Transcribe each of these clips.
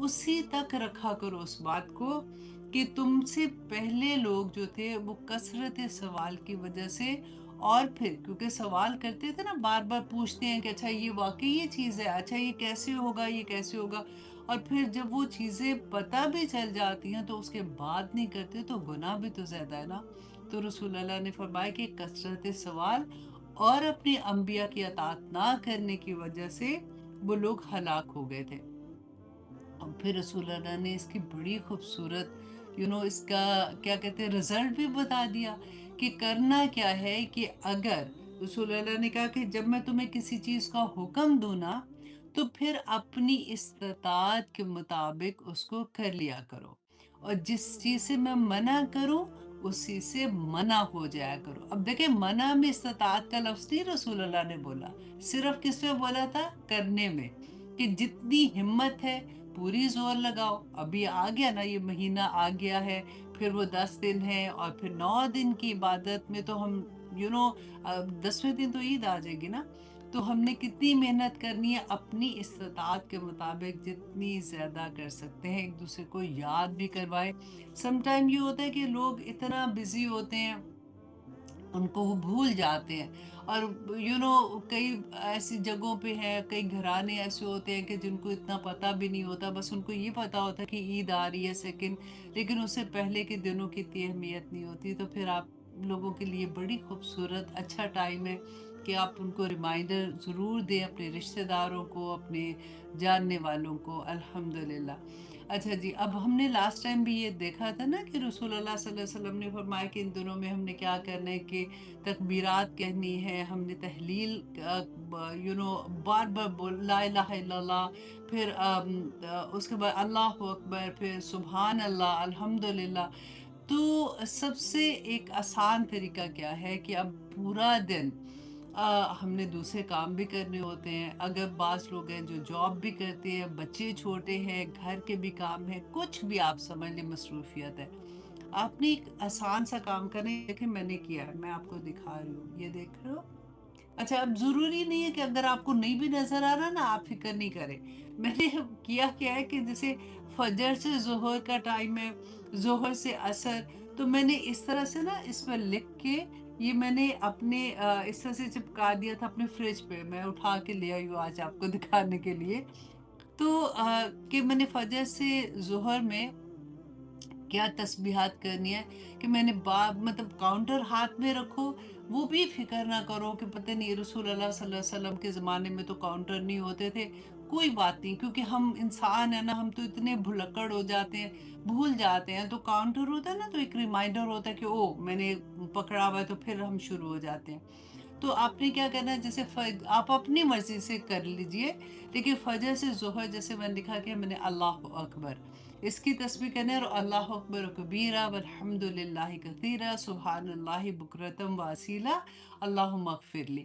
اسی تک رکھا کرو اس بات کو کہ تم سے پہلے لوگ جو تھے وہ کثرت سوال کی وجہ سے، اور پھر کیونکہ سوال کرتے تھے نا، بار بار پوچھتے ہیں کہ اچھا یہ واقعی یہ چیز ہے، اچھا یہ کیسے ہوگا، یہ کیسے ہوگا، اور پھر جب وہ چیزیں پتہ بھی چل جاتی ہیں تو اس کے بعد نہیں کرتے تو گناہ بھی تو زیادہ ہے نا۔ تو رسول اللہ نے فرمایا کہ کثرت سوال اور اپنی انبیاء کی اطاعت نہ کرنے کی وجہ سے وہ لوگ ہلاک ہو گئے تھے۔ اور پھر رسول اللہ نے اس کی بڑی خوبصورت اس کا کیا کہتے ہیں رزلٹ بھی بتا دیا کہ کرنا کیا ہے، کہ اگر رسول اللہ نے کہا کہ جب میں تمہیں کسی چیز کا حکم دوں نا تو پھر اپنی استطاعت کے مطابق اس کو کر لیا کرو، اور جس چیز سے میں منع کروں اسی سے منع ہو جایا کرو۔ اب دیکھیں، منع میں استطاعت کا لفظ نہیں رسول اللہ نے بولا، صرف کس میں بولا تھا؟ کرنے میں، کہ جتنی ہمت ہے پوری زور لگاؤ۔ ابھی آ گیا نا، یہ مہینہ آ گیا ہے، پھر وہ 10 دن ہے، اور پھر 9 دن کی عبادت میں تو ہم 10ویں دن تو عید آ جائے گی نا، تو ہم نے کتنی محنت کرنی ہے اپنی استطاعت کے مطابق، جتنی زیادہ کر سکتے ہیں ایک دوسرے کو یاد بھی کروائے۔ سم ٹائم یہ ہوتا ہے کہ لوگ اتنا بزی ہوتے ہیں ان کو وہ بھول جاتے ہیں، اور کئی ایسی جگہوں پہ ہیں، کئی گھرانے ایسے ہوتے ہیں کہ جن کو اتنا پتہ بھی نہیں ہوتا، بس ان کو یہ پتہ ہوتا ہے کہ عید آ رہی ہے سیکنڈ، لیکن اس سے پہلے کے دنوں کی اتنی اہمیت نہیں ہوتی۔ تو پھر آپ لوگوں کے لیے بڑی خوبصورت اچھا ٹائم ہے کہ آپ ان کو ریمائنڈر ضرور دیں، اپنے رشتہ داروں کو، اپنے جاننے والوں کو۔ الحمدللہ۔ اچھا جی، اب ہم نے لاسٹ ٹائم بھی یہ دیکھا تھا نا کہ رسول اللہ صلی اللہ علیہ وسلم نے فرمایا کہ ان دنوں میں ہم نے کیا کرنا ہے، کہ تکبیرات کہنی ہے، ہم نے تحلیل بار بار لا الہ الا اللہ، پھر اس کے بعد اللہ اکبر، پھر سبحان اللہ، الحمدللہ۔ تو سب سے ایک آسان طریقہ کیا ہے کہ اب پورا دن ہم نے دوسرے کام بھی کرنے ہوتے ہیں، اگر بعض لوگ ہیں جو جاب بھی کرتے ہیں، بچے چھوٹے ہیں، گھر کے بھی کام ہیں، کچھ بھی آپ سمجھ لیں مصروفیت ہے، آپ نے ایک آسان سا کام کریں۔ دیکھیں میں نے کیا ہے، میں آپ کو دکھا رہی ہوں، یہ دیکھ رہے ہو؟ اچھا، اب ضروری نہیں ہے کہ اگر آپ کو نہیں بھی نظر آ رہا نا آپ فکر نہیں کریں، میں نے کیا ہے کہ جیسے فجر سے ظہر کا ٹائم ہے، ظہر سے عصر، تو میں نے اس طرح سے نا اس پر لکھ کے یہ میں نے اپنے اس طرح سے چپکا دیا تھا اپنے فریج پہ، میں اٹھا کے لے آئی ہوں آج آپ کو دکھانے کے لیے۔ تو کہ میں نے فجر سے ظہر میں کیا تسبیحات کرنی ہے، کہ میں نے مطلب کاؤنٹر ہاتھ میں رکھو، وہ بھی فکر نہ کرو کہ پتہ نہیں رسول اللہ صلی اللہ علیہ وسلم کے زمانے میں تو کاؤنٹر نہیں ہوتے تھے، کوئی بات نہیں، کیونکہ ہم انسان ہیں نا، ہم تو اتنے بھلکڑ ہو جاتے ہیں، بھول جاتے ہیں، تو کاؤنٹر ہوتا ہے نا تو ایک ریمائنڈر ہوتا ہے کہ او میں نے پکڑا ہوا ہے، تو پھر ہم شروع ہو جاتے ہیں۔ تو آپ نے کیا کرنا ہے، جیسے آپ اپنی مرضی سے کر لیجئے، لیکن فجر سے ظہر جیسے میں نے لکھا کہ میں نے اللہ اکبر اس کی تسبیح کرنے، اور اللہ اکبر کبیرہ والحمد للہ کثیرہ سبحان اللہ بکرتم واسیلہ اللہم اغفر لی،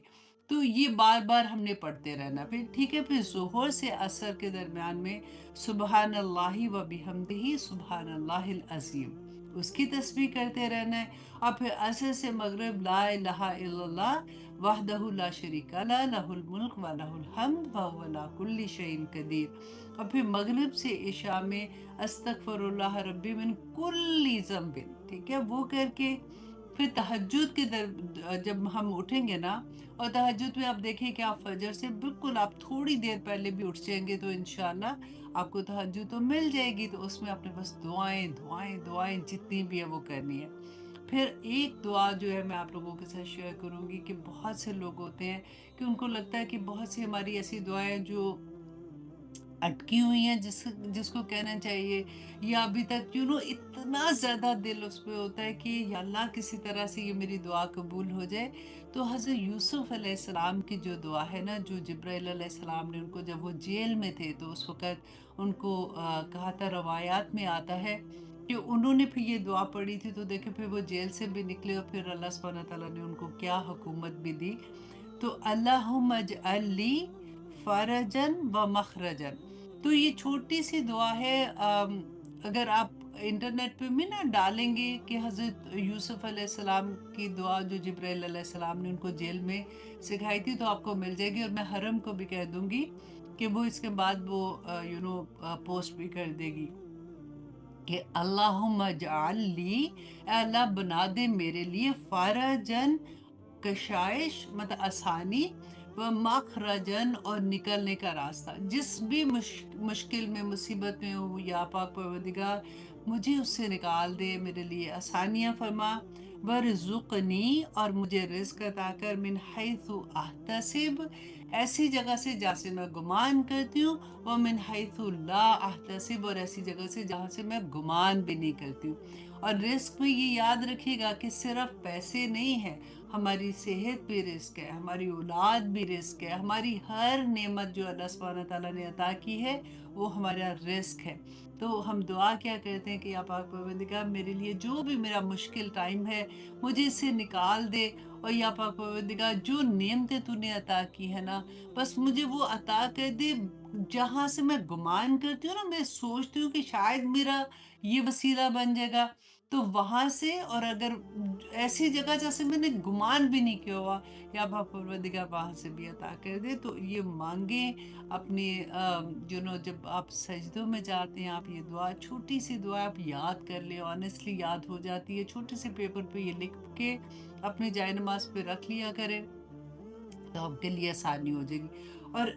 تو یہ بار بار ہم نے پڑھتے رہنا۔ پھر ٹھیک ہے، پھر ظہر سے عصر کے درمیان میں سبحان اللہ و بحمدہ سبحان اللہ العظیم، اس کی تسبیح کرتے رہنا ہے۔ اور پھر عصر سے مغرب لا الہ الا اللہ وحدہ لا شریک لہ لہ الملک و لہ الحمد وہو علی کل شیء قدیر۔ اور پھر مغرب سے عشاء میں استغفر اللہ ربی من کل ذنب، ٹھیک ہے، وہ کر کے پھر تہجد کے جب ہم اٹھیں گے نا، اور تہجد میں آپ دیکھیں کہ آپ فجر سے بالکل آپ تھوڑی دیر پہلے بھی اٹھ جائیں گے تو انشاءاللہ آپ کو تہجد تو مل جائے گی، تو اس میں اپنے بس دعائیں دعائیں دعائیں جتنی بھی ہے وہ کرنی ہے۔ پھر ایک دعا جو ہے میں آپ لوگوں کے ساتھ شیئر کروں گی، کہ بہت سے لوگ ہوتے ہیں کہ ان کو لگتا ہے کہ بہت سی ہماری ایسی دعائیں جو اٹکی ہوئی ہیں، جس کو کہنا چاہیے، یا ابھی تک اتنا زیادہ دل اس پہ ہوتا ہے کہ یا اللہ کسی طرح سے یہ میری دعا قبول ہو جائے۔ تو حضرت یوسف علیہ السلام کی جو دعا ہے نا، جو جبرائیل علیہ السلام نے ان کو جب وہ جیل میں تھے تو اس وقت ان کو کہا تھا، روایات میں آتا ہے کہ انہوں نے پھر یہ دعا پڑھی تھی، تو دیکھیں پھر وہ جیل سے بھی نکلے اور پھر اللہ سبحانہ تعالیٰ نے ان کو کیا حکومت بھی دی۔ تو اللہم اجعل لی فرجن و مخرجن، تو یہ چھوٹی سی دعا ہے، اگر آپ انٹرنیٹ پہ بھی نا ڈالیں گے کہ حضرت یوسف علیہ السلام کی دعا جو جبرائیل علیہ السلام نے ان کو جیل میں سکھائی تھی، تو آپ کو مل جائے گی، اور میں حرم کو بھی کہہ دوں گی کہ وہ اس کے بعد وہ پوسٹ بھی کر دے گی کہ اللہم اجعل لی، اے اللہ بنا دے میرے لیے فرجن، کشائش مطلب آسانی، و مخرجن اور نکلنے کا راستہ، جس بھی مشکل میں مصیبت میں ہوں یا پاک پروردگار مجھے اس سے نکال دے، میرے لیے آسانیاں فرما، ورزقنی اور مجھے رزق عطا کر، من حیث احتسب ایسی جگہ سے جہاں سے میں گمان کرتی ہوں، ومن حیث لا احتسب اور ایسی جگہ سے جہاں سے میں گمان بھی نہیں کرتی ہوں۔ اور رزق میں یہ یاد رکھیے گا کہ صرف پیسے نہیں ہے، ہماری صحت بھی رزق ہے، ہماری اولاد بھی رزق ہے، ہماری ہر نعمت جو اللہ سبحانہ تعالیٰ نے عطا کی ہے وہ ہمارا رزق ہے۔ تو ہم دعا کیا کرتے ہیں کہ یا پاک پروردگار میرے لیے جو بھی میرا مشکل ٹائم ہے مجھے اس سے نکال دے، اور یا پاک پروردگار جو نعمتیں تو نے عطا کی ہے نا، بس مجھے وہ عطا کر دے جہاں سے میں گمان کرتی ہوں نا، میں سوچتی ہوں کہ شاید میرا یہ وسیلہ بن جائے گا، تو وہاں سے، اور اگر ایسی جگہ جیسے میں نے گمان بھی نہیں کیا ہوا، یا پاک پروردگار وہاں سے بھی عطا کر دے۔ تو یہ مانگیں اپنے جب آپ سجدوں میں جاتے ہیں، آپ یہ دعا، چھوٹی سی دعا آپ یاد کر لیں، آنیسٹلی یاد ہو جاتی ہے، چھوٹے سے پیپر پہ یہ لکھ کے اپنے جائے نماز پہ رکھ لیا کریں، تو آپ کے لیے آسانی ہو جائے گی۔ اور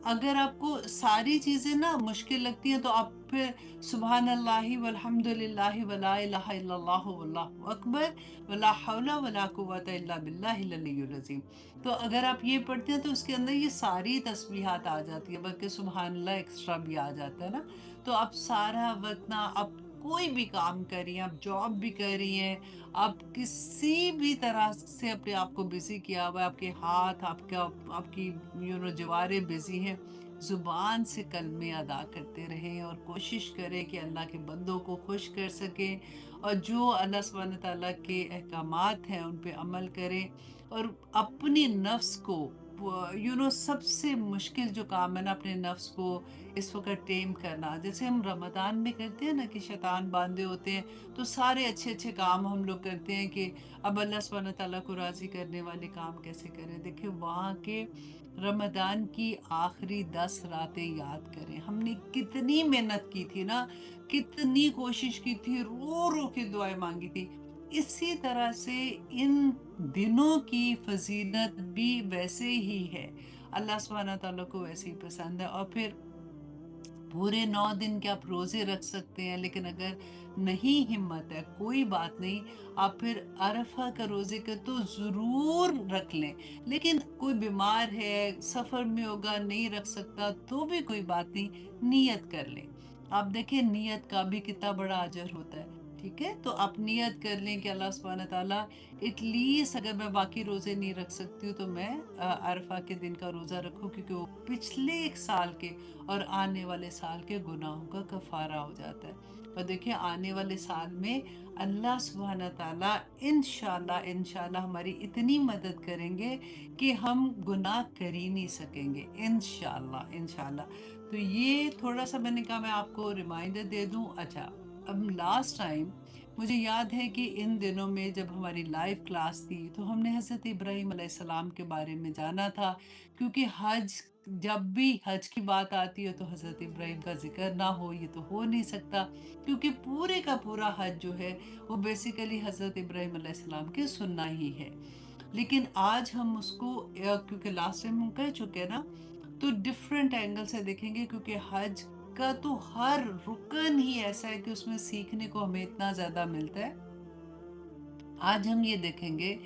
اگر آپ کو ساری چیزیں نا مشکل لگتی ہیں تو آپ پھر سبحان اللہ والحمد للہ ولا الہ الا اللہ واللہ اکبر ولا حول ولا قوت الا باللہ العلی العظیم، تو اگر آپ یہ پڑھتے ہیں تو اس کے اندر یہ ساری تسبیحات آ جاتی ہیں، بلکہ سبحان اللہ ایکسٹرا بھی آ جاتا ہے نا۔ تو آپ سارا وقت نا، آپ کوئی بھی کام کر رہی ہیں، آپ جاب بھی کر رہی ہیں، آپ کسی بھی طرح سے اپنے آپ کو بزی کیا ہوا ہے، آپ کے ہاتھ، آپ کی جوارے بزی ہیں، زبان سے کلمے ادا کرتے رہیں اور کوشش کریں کہ اللہ کے بندوں کو خوش کر سکیں، اور جو اللہ سبحانہ تعالیٰ کے احکامات ہیں ان پہ عمل کریں، اور اپنی نفس کو سب سے مشکل جو کام ہے نا، اپنے نفس کو اس وقت ٹیم کرنا، جیسے ہم رمضان میں کرتے ہیں نا کہ شیطان باندھے ہوتے ہیں، تو سارے اچھے اچھے کام ہم لوگ کرتے ہیں کہ اب اللہ سبحانہ تعالیٰ کو راضی کرنے والے کام کیسے کریں۔ دیکھیں وہاں کے رمضان کی آخری 10 راتیں یاد کریں، ہم نے کتنی محنت کی تھی نا، کتنی کوشش کی تھی، رو رو کے دعائیں مانگی تھی۔ اسی طرح سے ان دنوں کی فضیلت بھی ویسے ہی ہے، اللہ سبحانہ تعالیٰ کو ویسے ہی پسند ہے۔ اور پھر پورے 9 دن کے آپ روزے رکھ سکتے ہیں، لیکن اگر نہیں ہمت ہے کوئی بات نہیں، آپ پھر عرفہ کا روزے کا تو ضرور رکھ لیں، لیکن کوئی بیمار ہے، سفر میں ہوگا، نہیں رکھ سکتا تو بھی کوئی بات نہیں، نیت کر لیں۔ آپ دیکھیں نیت کا بھی کتنا بڑا اجر ہوتا ہے، ٹھیک ہے؟ تو آپ نیت کر لیں کہ اللہ سبحانہ تعالیٰ ایٹ لیسٹ اگر میں باقی روزے نہیں رکھ سکتی ہوں تو میں عرفہ کے دن کا روزہ رکھوں، کیونکہ وہ پچھلے ایک سال کے اور آنے والے سال کے گناہوں کا کفارہ ہو جاتا ہے۔ اور دیکھیں آنے والے سال میں اللہ سبحانہ تعالیٰ انشاءاللہ ہماری اتنی مدد کریں گے کہ ہم گناہ کر ہی نہیں سکیں گے، انشاءاللہ۔ تو یہ تھوڑا سا میں نے کہا میں آپ کو ریمائنڈر دے دوں۔ اچھا، اب لاسٹ ٹائم مجھے یاد ہے کہ ان دنوں میں جب ہماری لائیو کلاس تھی تو ہم نے حضرت ابراہیم علیہ السلام کے بارے میں جانا تھا، کیونکہ جب بھی حج کی بات آتی ہے تو حضرت ابراہیم کا ذکر نہ ہو یہ تو ہو نہیں سکتا، کیونکہ پورے کا پورا حج جو ہے وہ بیسیکلی حضرت ابراہیم علیہ السلام کے سننا ہی ہے۔ لیکن آج ہم اس کو کیونکہ لاسٹ ٹائم ہم کہہ چکے ہیں نا، تو ڈفرینٹ اینگل سے دیکھیں گے، کیونکہ حج کا تو ہر رکن ہی ایسا ہے کہ اس میں سیکھنے کو ہمیں اتنا زیادہ ملتا ہے۔ آج ہم یہ دیکھیں گے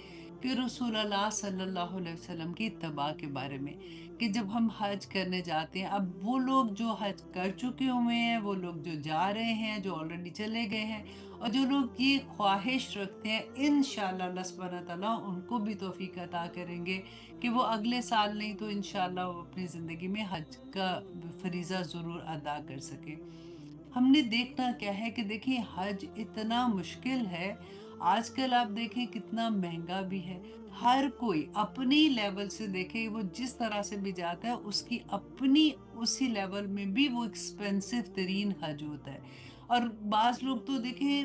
کہ رسول اللہ صلی اللہ علیہ وسلم کی اتباع کے بارے میں، کہ جب ہم حج کرنے جاتے ہیں، اب وہ لوگ جو حج کر چکے ہوئے ہیں، وہ لوگ جو جا رہے ہیں، جو آلریڈی چلے گئے ہیں، اور جو لوگ یہ خواہش رکھتے ہیں، انشاءاللہ اللہ سبحانہ تعالیٰ ان کو بھی توفیق عطا کریں گے کہ وہ اگلے سال نہیں تو انشاءاللہ وہ اپنی زندگی میں حج کا فریضہ ضرور ادا کر سکیں۔ ہم نے دیکھنا کیا ہے کہ دیکھیں حج اتنا مشکل ہے، آج کل آپ دیکھیں کتنا مہنگا بھی ہے، ہر کوئی اپنی لیول سے دیکھے، وہ جس طرح سے بھی جاتا ہے اس کی اپنی اسی لیول میں بھی وہ ایکسپینسو ترین حج ہوتا ہے۔ اور بعض لوگ تو دیکھیں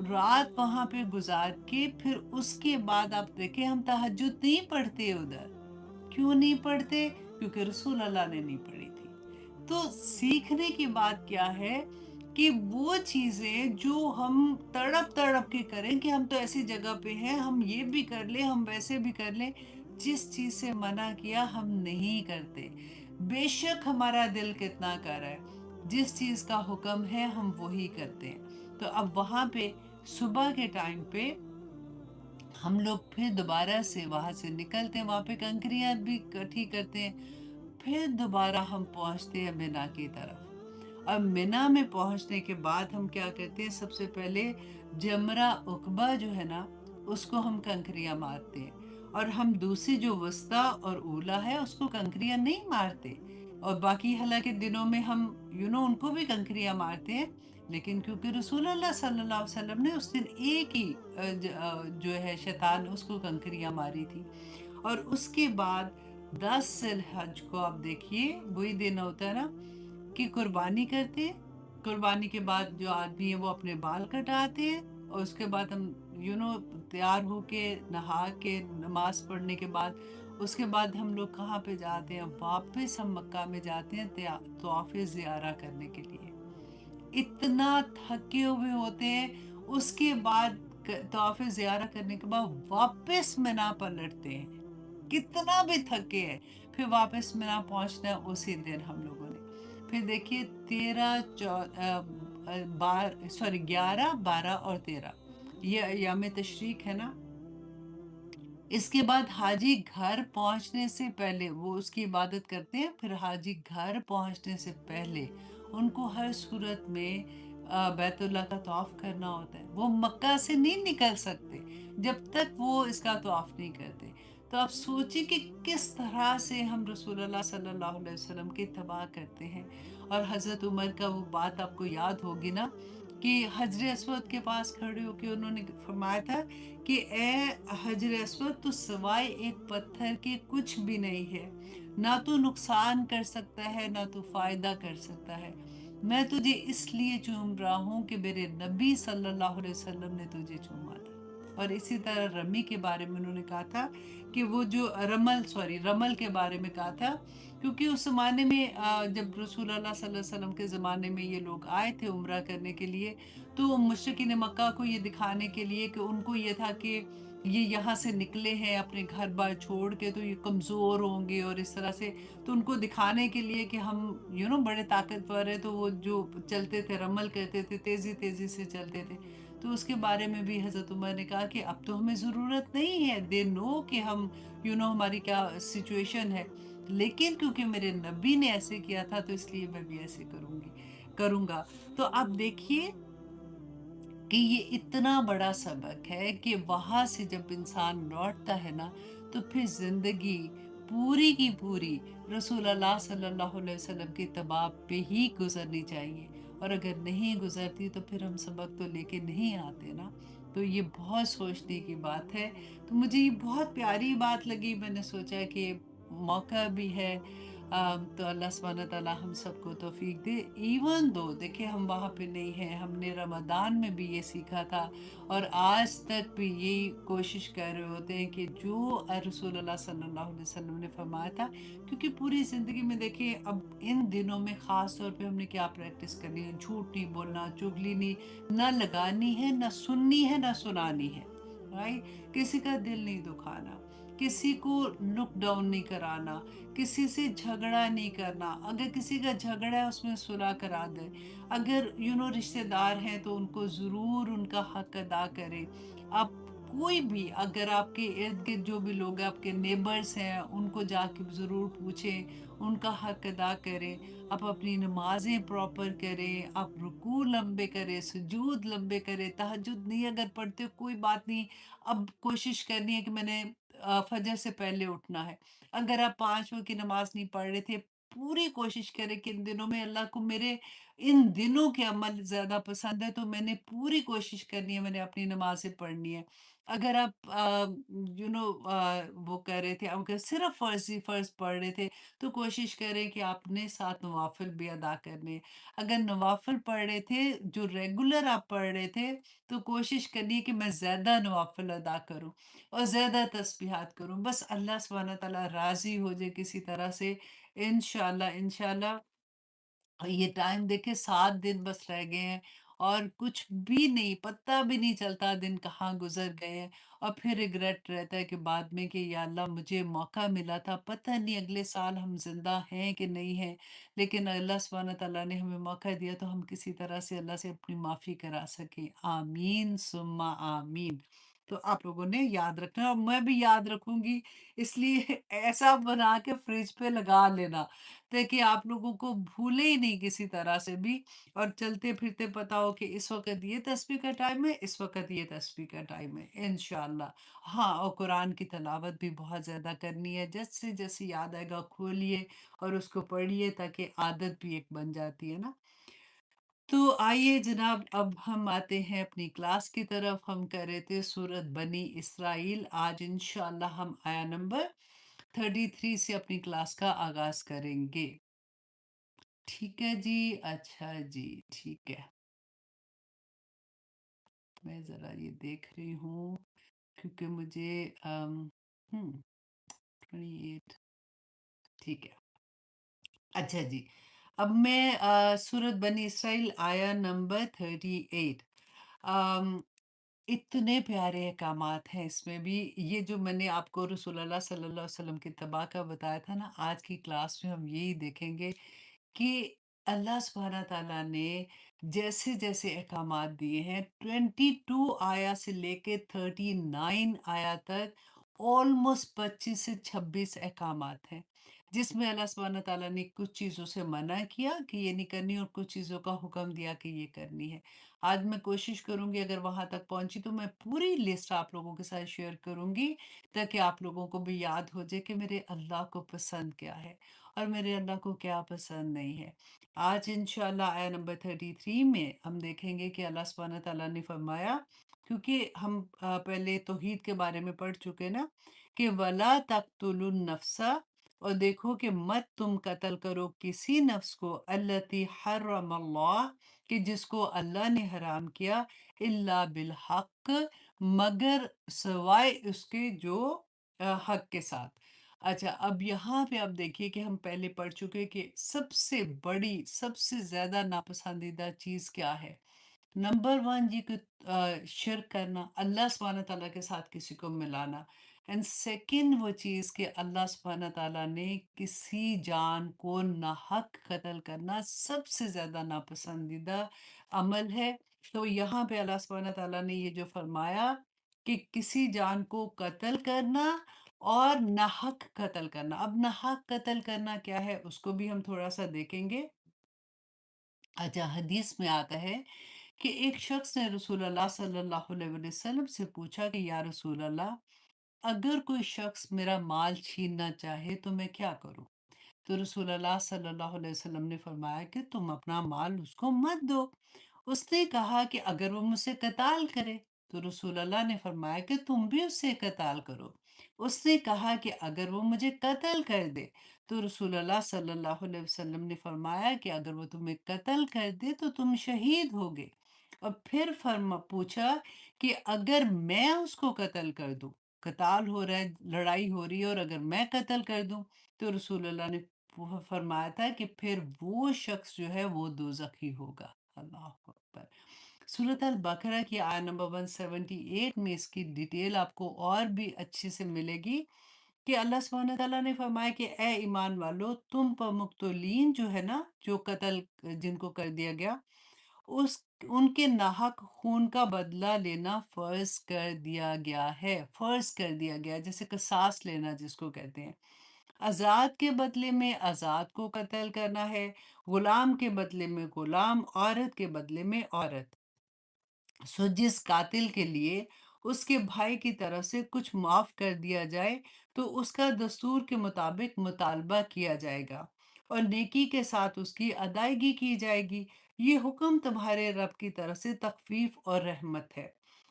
رات وہاں پہ گزار کے پھر اس کے بعد آپ دیکھیں ہم تہجد نہیں پڑھتے ادھر. کیوں نہیں پڑھتے؟ کیونکہ رسول اللہ نے نہیں پڑھی تھی. تو سیکھنے کی بات کیا ہے کہ وہ چیزیں جو ہم تڑپ تڑپ کے کریں کہ ہم تو ایسی جگہ پہ ہیں، ہم یہ بھی کر لیں، ہم ویسے بھی کر لیں، جس چیز سے منع کیا ہم نہیں کرتے. بے شک ہمارا دل کتنا کر ہے، جس چیز کا حکم ہے ہم وہی کرتے ہیں. تو اب وہاں پہ صبح کے ٹائم پہ ہم لوگ پھر دوبارہ سے وہاں سے نکلتے ہیں، وہاں پہ کنکریاں بھی کٹھی کرتے ہیں. پھر دوبارہ ہم پہنچتے ہیں منا کی طرف. اور منا میں پہنچنے کے بعد ہم کیا کرتے ہیں؟ سب سے پہلے جمرہ عقبہ جو ہے نا، اس کو ہم کنکریاں مارتے ہیں. اور ہم دوسری جو وسطیٰ اور اولا ہے اس کو کنکریاں نہیں مارتے. اور باقی حالانکہ دنوں میں ہم ان کو بھی کنکریاں مارتے ہیں، لیکن کیونکہ رسول اللہ صلی اللہ علیہ وسلم نے اس دن ایک ہی جو ہے شیطان اس کو کنکریاں ماری تھی. اور اس کے بعد 10 ذی الحج کو آپ دیکھیے وہی دن ہوتا ہے نا کہ قربانی کرتے ہیں. قربانی کے بعد جو آدمی ہے وہ اپنے بال کٹاتے ہیں، اور اس کے بعد ہم تیار ہو کے نہا کے نماز پڑھنے کے بعد اس کے بعد ہم لوگ کہاں پہ جاتے ہیں؟ واپس ہم مکہ میں جاتے ہیں طواف زیارہ کرنے کے لیے. اتنا تھکے ہوئے ہوتے ہیں. اس کے بعد طواف زیارہ کرنے کے بعد واپس منا پلٹتے ہیں، کتنا بھی تھکے ہیں. پھر واپس منا پہنچنا ہے اسی دن ہم لوگوں نے. پھر دیکھیے 11 12 اور 13 یہ ایام تشریق ہے نا. اس کے بعد حاجی گھر پہنچنے سے پہلے وہ اس کی عبادت کرتے ہیں. پھر حاجی گھر پہنچنے سے پہلے ان کو ہر صورت میں بیت اللہ کا طواف کرنا ہوتا ہے. وہ مکہ سے نہیں نکل سکتے جب تک وہ اس کا طواف نہیں کرتے. تو آپ سوچیں کہ کس طرح سے ہم رسول اللہ صلی اللہ علیہ وسلم کی اتباع کرتے ہیں. اور حضرت عمر کا وہ بات آپ کو یاد ہوگی نا کہ حجر اسود کے پاس کھڑے ہو کے انہوں نے فرمایا تھا کہ اے حجر اسود، تو سوائے ایک پتھر کے کچھ بھی نہیں ہے، نہ تو نقصان کر سکتا ہے نہ تو فائدہ کر سکتا ہے. میں تجھے اس لیے چوم رہا ہوں کہ میرے نبی صلی اللہ علیہ وسلم نے تجھے چوما تھا. اور اسی طرح رمی کے بارے میں انہوں نے کہا تھا کہ وہ جو رمل کے بارے میں کہا تھا، کیونکہ اس زمانے میں جب رسول اللہ صلی اللہ علیہ وسلم کے زمانے میں یہ لوگ آئے تھے عمرہ کرنے کے لیے، تو مشرکین مکہ کو یہ دکھانے کے لیے کہ ان کو یہ تھا کہ یہ یہاں سے نکلے ہیں اپنے گھر بار چھوڑ کے تو یہ کمزور ہوں گے، اور اس طرح سے تو ان کو دکھانے کے لیے کہ ہم بڑے طاقتور ہیں، تو وہ جو چلتے تھے رمل کرتے تھے، تیزی تیزی سے چلتے تھے. تو اس کے بارے میں بھی حضرت عمر نے کہا کہ اب تو ہمیں ضرورت نہیں ہے، دے نو کہ ہم ہماری کیا سچویشن ہے، لیکن کیونکہ میرے نبی نے ایسے کیا تھا تو اس لیے میں بھی ایسے کروں گا. تو آپ دیکھیے کہ یہ اتنا بڑا سبق ہے کہ وہاں سے جب انسان لوٹتا ہے نا تو پھر زندگی پوری کی پوری رسول اللہ صلی اللہ علیہ وسلم کی اتباع پہ ہی گزرنی چاہیے. اور اگر نہیں گزرتی تو پھر ہم سبق تو لے کے نہیں آتے نا. تو یہ بہت سوچنے کی بات ہے. تو مجھے یہ بہت پیاری بات لگی. میں نے سوچا کہ موقع بھی ہے تو اللہ سبحانہ تعالیٰ ہم سب کو توفیق دے. ایون دو دیکھیں ہم وہاں پہ نہیں ہیں، ہم نے رمضان میں بھی یہ سیکھا تھا اور آج تک بھی یہی کوشش کر رہے ہوتے ہیں کہ جو رسول اللہ صلی اللہ علیہ وسلم نے فرمایا تھا. کیونکہ پوری زندگی میں دیکھیں اب ان دنوں میں خاص طور پہ ہم نے کیا پریکٹس کرنی ہے؟ جھوٹ نہیں بولنا، چگلی نہیں نہ لگانی ہے، نہ سننی ہے، نہ سنانی ہے. کسی کا دل نہیں دکھانا، کسی کو لک ڈاؤن نہیں کرانا، کسی سے جھگڑا نہیں کرنا. اگر کسی کا جھگڑا ہے اس میں صلح کرا دے. اگر رشتہ دار ہیں تو ان کو ضرور ان کا حق ادا کرے. آپ کوئی بھی اگر آپ کے ارد گرد جو بھی لوگ ہیں آپ کے نیبرز ہیں ان کو جا کے ضرور پوچھیں، ان کا حق ادا کریں. آپ اپنی نمازیں پراپر کریں، آپ رکوع لمبے کریں، سجود لمبے کریں. تہجد نہیں اگر پڑھتے کوئی بات نہیں، اب کوشش کرنی ہے کہ میں نے فجر سے پہلے اٹھنا ہے. اگر آپ 5 وقت کی نماز نہیں پڑھ رہے تھے، پوری کوشش کریں کہ ان دنوں میں اللہ کو میرے ان دنوں کے عمل زیادہ پسند ہے تو میں نے پوری کوشش کرنی ہے، میں نے اپنی نمازیں پڑھنی ہے. اگر آپ وہ کر رہے تھے، اگر صرف فرض ہی فرض پڑھ رہے تھے، تو کوشش کریں کہ آپ نے 7 نوافل بھی ادا کرنے۔ اگر نوافل پڑھ رہے تھے، جو ریگولر آپ پڑھ رہے تھے، تو کوشش کرنی کہ میں زیادہ نوافل ادا کروں اور زیادہ تسبیحات کروں۔ بس اللہ سبحانہ تعالیٰ راضی ہو جائے کسی طرح سے، انشاءاللہ انشاءاللہ۔ یہ ٹائم دیکھے 7 دن بس رہ گئے ہیں، اور کچھ بھی نہیں، پتہ بھی نہیں چلتا دن کہاں گزر گئے ہیں۔ اور پھر ریگریٹ رہتا ہے کہ بعد میں کہ یا اللہ مجھے موقع ملا تھا، پتہ نہیں اگلے سال ہم زندہ ہیں کہ نہیں ہیں، لیکن اللہ سبحانہ تعالیٰ نے ہمیں موقع دیا تو ہم کسی طرح سے اللہ سے اپنی معافی کرا سکیں۔ آمین ثم آمین۔ تو آپ لوگوں نے یاد رکھنا، اور میں بھی یاد رکھوں گی، اس لیے ایسا بنا کے فریج پہ لگا لینا تاکہ آپ لوگوں کو بھولے ہی نہیں کسی طرح سے بھی، اور چلتے پھرتے پتہ ہو کہ اس وقت یہ تسبیح کا ٹائم ہے، اس وقت یہ تسبیح کا ٹائم ہے انشاءاللہ۔ ہاں، اور قرآن کی تلاوت بھی بہت زیادہ کرنی ہے، جیسے جیسے یاد آئے گا کھولیے اور اس کو پڑھیے، تاکہ عادت بھی ایک بن جاتی ہے نا۔ تو آئیے جناب، اب ہم آتے ہیں اپنی کلاس کی طرف۔ ہم کر رہے تھے سورت بنی اسرائیل، آج انشاءاللہ ہم آیا نمبر 33 سے اپنی کلاس کا آغاز کریں گے۔ ٹھیک ہے جی، اچھا جی، ٹھیک ہے۔ میں ذرا یہ دیکھ رہی ہوں کیونکہ مجھے 28، ٹھیک ہے۔ اچھا جی، اب میں سورت بنی اسرائیل آیا نمبر 38۔ اتنے پیارے احکامات ہیں اس میں بھی۔ یہ جو میں نے آپ کو رسول اللہ صلی اللہ علیہ وسلم کی اتباع کا بتایا تھا نا، آج کی کلاس میں ہم یہی دیکھیں گے کہ اللہ سبحانہ تعالیٰ نے جیسے جیسے احکامات دیے ہیں، 22 آیا سے لے کے 39 آیا تک، آلموسٹ 25 سے 26 احکامات ہیں، جس میں اللہ سبحانہ تعالیٰ نے کچھ چیزوں سے منع کیا کہ یہ نہیں کرنی، اور کچھ چیزوں کا حکم دیا کہ یہ کرنی ہے۔ آج میں کوشش کروں گی اگر وہاں تک پہنچی تو میں پوری لسٹ آپ لوگوں کے ساتھ شیئر کروں گی، تاکہ آپ لوگوں کو بھی یاد ہو جائے کہ میرے اللہ کو پسند کیا ہے اور میرے اللہ کو کیا پسند نہیں ہے۔ آج انشاءاللہ آیا نمبر 33 میں ہم دیکھیں گے کہ اللہ سبحانہ تعالیٰ نے فرمایا، کیونکہ ہم پہلے توحید کے بارے میں پڑھ چکے نا، کہ وَلَا تَقْتُلُوا النَّفْسَ، اور دیکھو کہ مت تم قتل کرو کسی نفس کو، التی حرم اللہ، کہ جس کو اللہ نے حرام کیا، الا بالحق، مگر سوائے اس کے جو حق کے ساتھ۔ اچھا، اب یہاں پہ آپ دیکھیے کہ ہم پہلے پڑھ چکے کہ سب سے بڑی، سب سے زیادہ ناپسندیدہ چیز کیا ہے؟ نمبر 1 جی، کہ شرک کرنا، اللہ سبحانہ تعالیٰ کے ساتھ کسی کو ملانا، اینڈ سیکنڈ وہ چیز کہ اللہ سبحانہ تعالیٰ نے کسی جان کو ناحق قتل کرنا سب سے زیادہ ناپسندیدہ عمل ہے۔ تو یہاں پہ اللہ سبحانہ تعالیٰ نے یہ جو فرمایا کہ کسی جان کو قتل کرنا اور ناحق قتل کرنا، اب ناحق قتل کرنا کیا ہے اس کو بھی ہم تھوڑا سا دیکھیں گے۔ اچھا، حدیث میں آتا ہے کہ ایک شخص نے رسول اللہ صلی اللہ علیہ وسلم سے پوچھا کہ یا رسول اللہ، اگر کوئی شخص میرا مال چھیننا چاہے تو میں کیا کروں؟ تو رسول اللہ صلی اللہ علیہ وسلم نے فرمایا کہ تم اپنا مال اس کو مت دو۔ اس نے کہا کہ اگر وہ مجھ سے قتال کرے؟ تو رسول اللہ نے فرمایا کہ تم بھی اس سے قتال کرو۔ اس نے کہا کہ اگر وہ مجھے قتل کر دے؟ تو رسول اللہ صلی اللہ علیہ وسلم نے فرمایا کہ اگر وہ تمہیں قتل کر دے تو تم شہید ہوگے۔ اور پھر پوچھا کہ اگر میں اس کو قتل کر دوں، قتال ہو رہا ہے، لڑائی ہو رہی ہے، اور اگر میں قتل کر دوں؟ تو رسول اللہ نے فرمایا تھا کہ پھر وہ شخص جو ہے وہ دوزخی ہوگا۔ اللہ اکبر۔ سورۃ البقرہ کی آیت نمبر 178 میں اس کی ڈیٹیل آپ کو اور بھی اچھے سے ملے گی، کہ اللہ سبحانہ تعالیٰ نے فرمایا کہ اے ایمان والو، تم پر مقتولین جو ہے نا، جو قتل جن کو کر دیا گیا، اس ان کے ناحق خون کا بدلہ لینا فرض کر دیا گیا ہے، فرض کر دیا گیا، جیسے قصاص لینا جس کو کہتے ہیں۔ آزاد کے بدلے میں آزاد کو قتل کرنا ہے، غلام کے بدلے میں غلام، عورت کے بدلے میں عورت۔ سو جس قاتل کے لیے اس کے بھائی کی طرف سے کچھ معاف کر دیا جائے تو اس کا دستور کے مطابق مطالبہ کیا جائے گا، اور نیکی کے ساتھ اس کی ادائیگی کی جائے گی۔ یہ حکم تمہارے رب کی طرف سے تخفیف اور رحمت ہے۔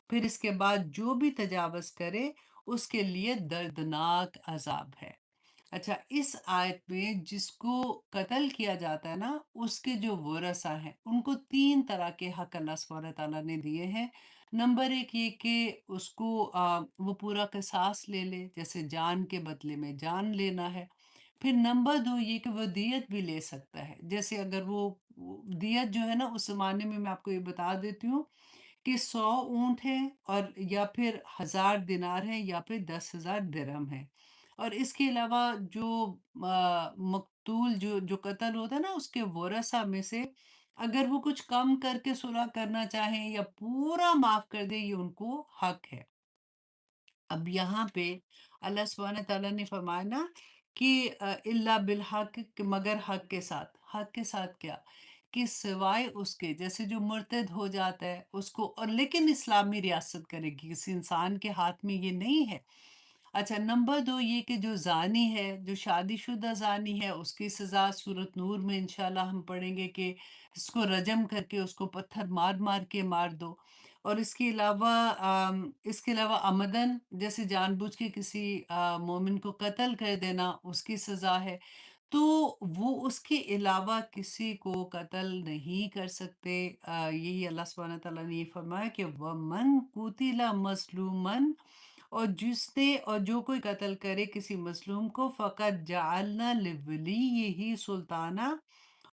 پھر اس کے بعد جو بھی تجاوز کرے اس کے لیے دردناک عذاب ہے۔ اچھا، اس آیت میں جس کو قتل کیا جاتا ہے نا، اس کے جو ورثہ ہیں ان کو 3 طرح کے حق اللہ سبحانہ تعالیٰ نے دیے ہیں۔ نمبر 1 یہ کہ اس کو وہ پورا قصاص لے لے، جیسے جان کے بدلے میں جان لینا ہے۔ پھر نمبر 2 یہ کہ وہ دیت بھی لے سکتا ہے، جیسے اگر وہ دیت جو ہے نا، اس زمانے میں آپ کو یہ بتا دیتی ہوں کہ 100 اونٹ ہیں، اور یا پھر 1000 دینار ہیں، یا پھر 10,000 درہم ہیں۔ اور اس کے علاوہ جو مقتول جو قتل ہوتا ہے نا، اس کے ورثہ میں سے اگر وہ کچھ کم کر کے صلح کرنا چاہیں یا پورا معاف کر دے، یہ ان کو حق ہے۔ اب یہاں پہ اللہ سبحانہ تعالیٰ نے فرمایا نا کہ اللہ بالحق، کہ مگر حق کے ساتھ۔ حق کے ساتھ کیا؟ کہ سوائے اس کے جیسے جو مرتد ہو جاتا ہے اس کو، اور لیکن اسلامی ریاست کرے گی، کسی انسان کے ہاتھ میں یہ نہیں ہے۔ اچھا، نمبر 2 یہ کہ جو زانی ہے، جو شادی شدہ زانی ہے، اس کی سزا سورۃ نور میں انشاءاللہ ہم پڑھیں گے کہ اس کو رجم کر کے اس کو پتھر مار مار کے مار دو۔ اور اس کے علاوہ عمدن، جیسے جان بوجھ کے کسی مومن کو قتل کر دینا، اس کی سزا ہے۔ تو وہ اس کے علاوہ کسی کو قتل نہیں کر سکتے۔ یہی اللہ سبحانہ تعالیٰ نے یہ فرمایا کہ وَمَن قُتِلَ مَظْلُومًا، اور جو کوئی قتل کرے کسی مظلوم کو، فقط جعلنا لولیہ سلطانہ،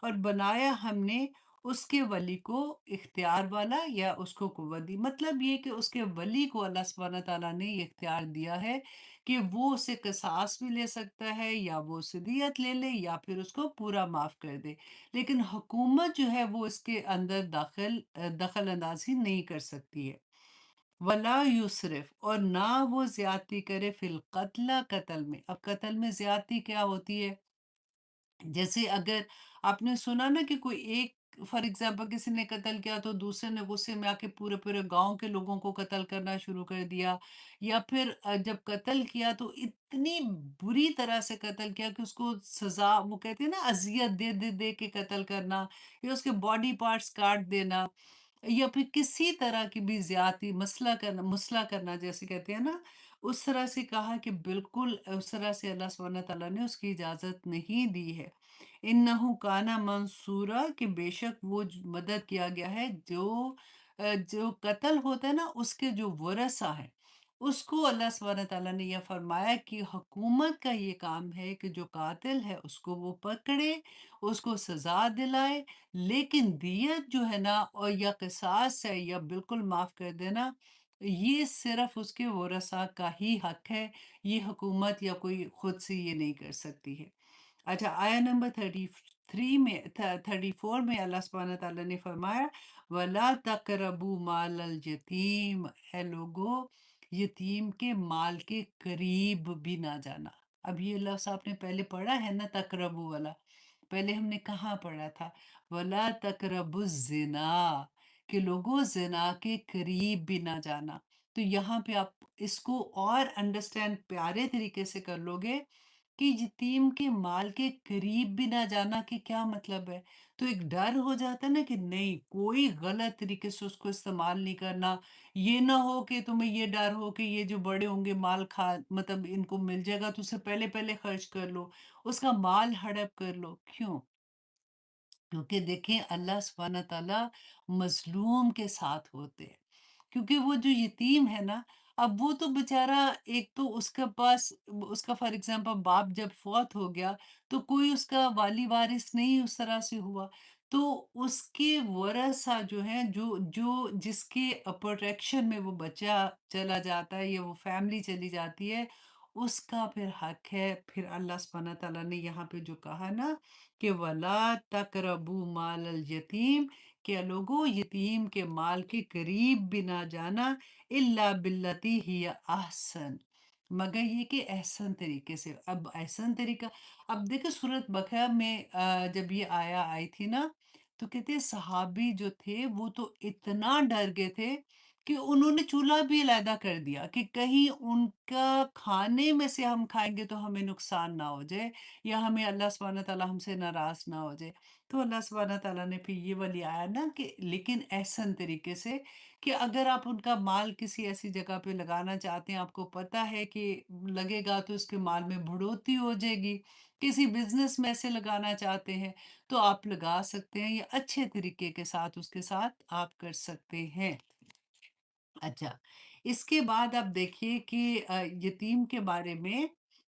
اور بنایا ہم نے اس کے ولی کو اختیار والا، یا اس کو قوت دی۔ مطلب یہ کہ اس کے ولی کو اللہ سبحانہ تعالیٰ نے یہ اختیار دیا ہے کہ وہ اسے قصاص بھی لے سکتا ہے، یا وہ اسے دیت لے لے، یا پھر اس کو پورا معاف کر دے۔ لیکن حکومت جو ہے وہ اس کے اندر دخل اندازی نہیں کر سکتی ہے۔ ولا یسرف، اور نہ وہ زیادتی کرے فی القتل، قتل میں۔ اب قتل میں زیادتی کیا ہوتی ہے؟ جیسے اگر آپ نے سنا نا کہ کوئی ایک، فار ایگزامپل کسی نے قتل کیا تو دوسرے نے غصے میں آ کے پورے پورے گاؤں کے لوگوں کو قتل کرنا شروع کر دیا، یا پھر جب قتل کیا تو اتنی بری طرح سے قتل کیا کہ اس کو سزا، وہ کہتے ہیں نا اذیت دے دے دے کے قتل کرنا، یا اس کے باڈی پارٹس کاٹ دینا، یا پھر کسی طرح کی بھی زیادتی، مسئلہ کرنا جیسے کہتے ہیں نا، اس طرح سے کہا کہ بالکل اس طرح سے اللہ سبحانہ تعالیٰ نے اس کی اجازت نہیں دی ہے۔ انہو کانا منصورا، کہ بے شک وہ مدد کیا گیا ہے، جو قتل ہوتا ہے نا اس کے جو ورثہ ہیں، اس کو اللہ سبحانہ تعالیٰ نے یہ فرمایا کہ حکومت کا یہ کام ہے کہ جو قاتل ہے اس کو وہ پکڑے، اس کو سزا دلائے، لیکن دیت جو ہے نا، اور یا قصاص ہے، یا بالکل معاف کر دینا، یہ صرف اس کے ورثہ کا ہی حق ہے۔ یہ حکومت یا کوئی خود سے یہ نہیں کر سکتی ہے۔ اچھا، آیا نمبر 34 میں اللہ سبحانہ تعالیٰ نے فرمایا وَلَا تَقْرَبُوا مَالَ الْيَتِيمِ، اے لوگو یتیم کے مال کے قریب بھی نہ جانا۔ اب یہ لفظ آپ نے پہلے پڑھا ہے نا، تقربو والا، پہلے ہم نے کہاں پڑھا تھا؟ وَلَا تَقْرَبُوا الزِّنَا، کہ لوگوں زنا کے قریب بھی نہ جانا۔ تو یہاں پہ آپ اس کو اور انڈرسٹینڈ پیارے طریقے سے کر لو گے کہ یتیم کے مال کے قریب بھی نہ جانا، کہ کیا مطلب ہے؟ تو ایک ڈر ہو جاتا ہے نا کہ نہیں، کوئی غلط طریقے سے اس کو استعمال نہیں کرنا، یہ نہ ہو کہ تمہیں یہ ڈر ہو کہ یہ جو بڑے ہوں گے مال مطلب ان کو مل جائے گا تو اسے پہلے پہلے خرچ کر لو، اس کا مال ہڑپ کر لو۔ کیوں؟ کیونکہ دیکھیں اللہ سبحانہ تعالیٰ مظلوم کے ساتھ ہوتے ہیں، کیونکہ وہ جو یتیم ہے نا، اب وہ تو بیچارہ، ایک تو اس کے پاس، اس کا فار ایگزامپل باپ جب فوت ہو گیا تو کوئی اس کا والی وارث نہیں اس طرح سے ہوا، تو اس کے ورثہ جو ہیں، جس کے پروٹیکشن میں وہ بچہ چلا جاتا ہے یا وہ فیملی چلی جاتی ہے، اس کا پھر حق ہے۔ پھر اللہ سبحانہ تعالیٰ نے یہاں پہ جو کہا نا کہ وَلَا تَقْرَبُوا مَالَ الْيَتِيمِ، کہ لوگوں یتیم کے مال کے قریب بھی نہ جانا، الا باللتی ہی احسن، مگر یہ کہ احسن طریقے سے۔ اب احسن طریقہ، اب دیکھیں سورۃ بقرہ میں جب یہ آئی تھی نا، تو کہتے ہیں صحابی جو تھے وہ تو اتنا ڈر گئے تھے کہ انہوں نے چولہا بھی علیحدہ کر دیا کہ کہیں ان کا کھانے میں سے ہم کھائیں گے تو ہمیں نقصان نہ ہو جائے، یا ہمیں اللہ سبحانہ تعالیٰ ہم سے ناراض نہ ہو جائے۔ تو اللہ سبحانہ تعالیٰ نے پھر یہ والی آیا نا کہ لیکن احسن طریقے سے، کہ اگر آپ ان کا مال کسی ایسی جگہ پہ لگانا چاہتے ہیں، آپ کو پتہ ہے کہ لگے گا تو اس کے مال میں بڑھوتری ہو جائے گی، کسی بزنس میں ایسے لگانا چاہتے ہیں تو آپ لگا سکتے ہیں، یا اچھے طریقے کے ساتھ اس کے ساتھ آپ کر سکتے ہیں۔ اچھا، اس کے بعد آپ دیکھیے کہ یتیم کے بارے میں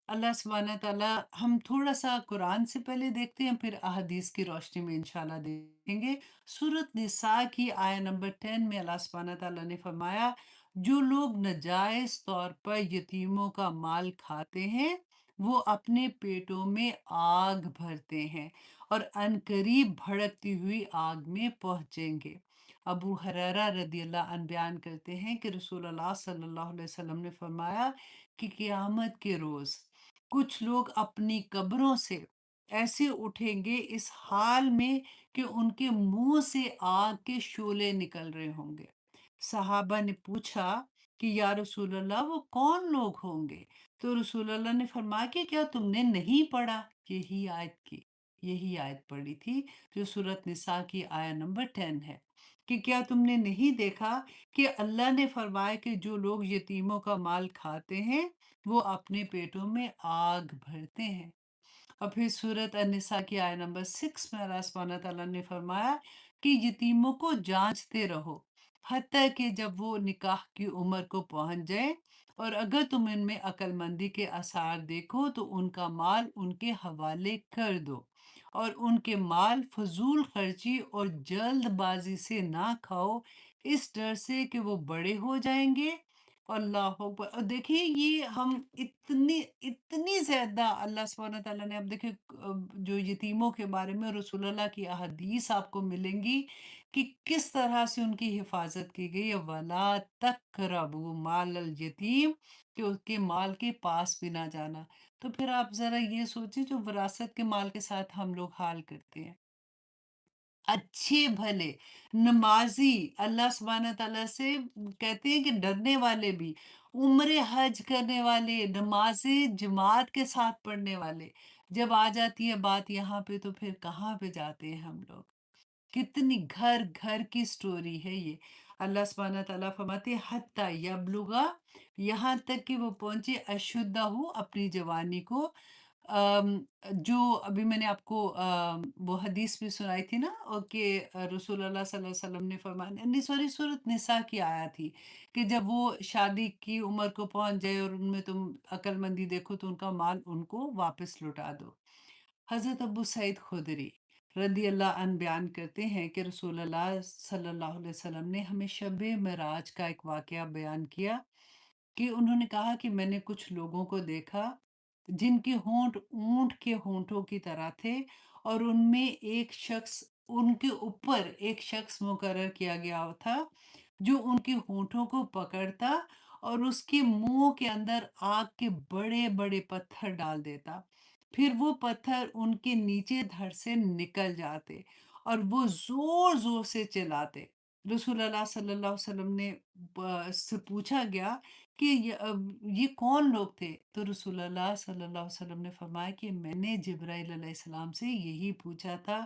اللہ سبحانہ تعالیٰ، ہم تھوڑا سا قرآن سے پہلے دیکھتے ہیں پھر احادیث کی روشنی میں انشاءاللہ دیکھیں گے۔ سورۃ نساء کی آیہ نمبر 10 میں اللہ سبحانہ تعالیٰ نے فرمایا، جو لوگ ناجائز طور پر یتیموں کا مال کھاتے ہیں وہ اپنے پیٹوں میں آگ بھرتے ہیں اور عنقریب بھڑکتی ہوئی آگ میں پہنچیں گے۔ ابو ہریرہ رضی اللہ عنہ بیان کرتے ہیں کہ رسول اللہ صلی اللہ علیہ وسلم نے فرمایا کہ قیامت کے روز کچھ لوگ اپنی قبروں سے ایسے اٹھیں گے اس حال میں کہ ان کے منہ سے آگ کے شعلے نکل رہے ہوں گے۔ صحابہ نے پوچھا کہ یا رسول اللہ وہ کون لوگ ہوں گے؟ تو رسول اللہ نے فرمایا کہ کیا تم نے نہیں پڑھا؟ یہی آیت پڑھی تھی جو سورۃ نساء کی آیہ نمبر 10 ہے، کہ کیا تم نے نہیں دیکھا کہ اللہ نے فرمایا کہ جو لوگ یتیموں کا مال کھاتے ہیں وہ اپنے پیٹوں میں آگ بھرتے ہیں۔ اور پھر سورۃ النساء کی آیہ نمبر 6 میں اللہ سبحانہ تعالیٰ نے فرمایا کہ یتیموں کو جانچتے رہو حتیٰ کہ جب وہ نکاح کی عمر کو پہنچ جائے، اور اگر تم ان میں عقل مندی کے آثار دیکھو تو ان کا مال ان کے حوالے کر دو، اور ان کے مال فضول خرچی اور جلد بازی سے نہ کھاؤ، اس ڈر سے کہ وہ بڑے ہو جائیں گے۔ اللہ اکبر! اور دیکھیے یہ ہم اتنی زیادہ اللہ سبحانہ تعالیٰ نے، اب دیکھیں جو یتیموں کے بارے میں رسول اللہ کی احادیث آپ کو ملیں گی کہ کس طرح سے ان کی حفاظت کی گئی ہے۔ وَلَا تَقْرَبُوا مَالَ الْيَتِيمِ، کہ اس کے مال کے پاس بھی نہ جانا۔ تو پھر آپ ذرا یہ سوچیں جو وراثت کے مال کے ساتھ ہم لوگ حال کرتے ہیں، اچھے بھلے نمازی، اللہ سبحانہ تعالیٰ سے کہتے ہیں کہ ڈرنے والے بھی، عمر حج کرنے والے، نمازیں جماعت کے ساتھ پڑھنے والے، جب آ جاتی ہے بات یہاں پہ تو پھر کہاں پہ جاتے ہیں ہم لوگ؟ کتنی گھر گھر کی سٹوری ہے یہ۔ اللہ سبحانہ تعالیٰ فرماتے ہیں حتیٰ یبلغا، یہاں تک کہ وہ پہنچے اشدہ ہو، اپنی جوانی کو۔ آم، جو ابھی میں نے آپ کو وہ حدیث بھی سنائی تھی نا، کہ رسول اللہ صلی اللہ علیہ وسلم نے فرمایا، نہیں سوری، سورۃ نساء کی آیا تھی کہ جب وہ شادی کی عمر کو پہنچ جائے اور ان میں تم عقل مندی دیکھو تو ان کا مال ان کو واپس لوٹا دو۔ حضرت ابو سعید خدری رضی اللہ عنہ بیان کرتے ہیں کہ رسول اللہ صلی اللہ علیہ وسلم نے ہمیں شب معراج کا ایک واقعہ بیان کیا، کہ انہوں نے کہا کہ میں نے کچھ لوگوں کو دیکھا جن کے ہونٹ اونٹ کے ہونٹوں کی طرح تھے، اور ان میں ان کے اوپر ایک شخص مقرر کیا گیا تھا جو ان کے ہونٹوں کو پکڑتا اور اس کے منہ کے اندر آگ کے بڑے بڑے پتھر ڈال دیتا، پھر وہ پتھر ان کے نیچے دھڑ سے نکل جاتے اور وہ زور زور سے چلاتے۔ رسول اللہ صلی اللہ علیہ وسلم نے سے پوچھا گیا کہ یہ کون لوگ تھے؟ تو رسول اللہ صلی اللہ علیہ وسلم نے فرمایا کہ میں نے جبرائیل علیہ السلام سے یہی پوچھا تھا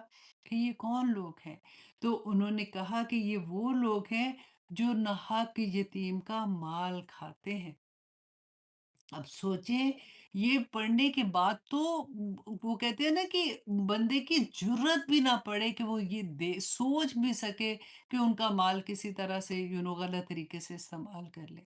کہ یہ کون لوگ ہیں؟ تو انہوں نے کہا کہ یہ وہ لوگ ہیں جو ناحق یتیم کا مال کھاتے ہیں۔ اب سوچیں، یہ پڑھنے کے بعد تو وہ کہتے ہیں نا کہ بندے کی جرت بھی نہ پڑے کہ وہ یہ سوچ بھی سکے کہ ان کا مال کسی طرح سے غلط طریقے سے استعمال کر لے۔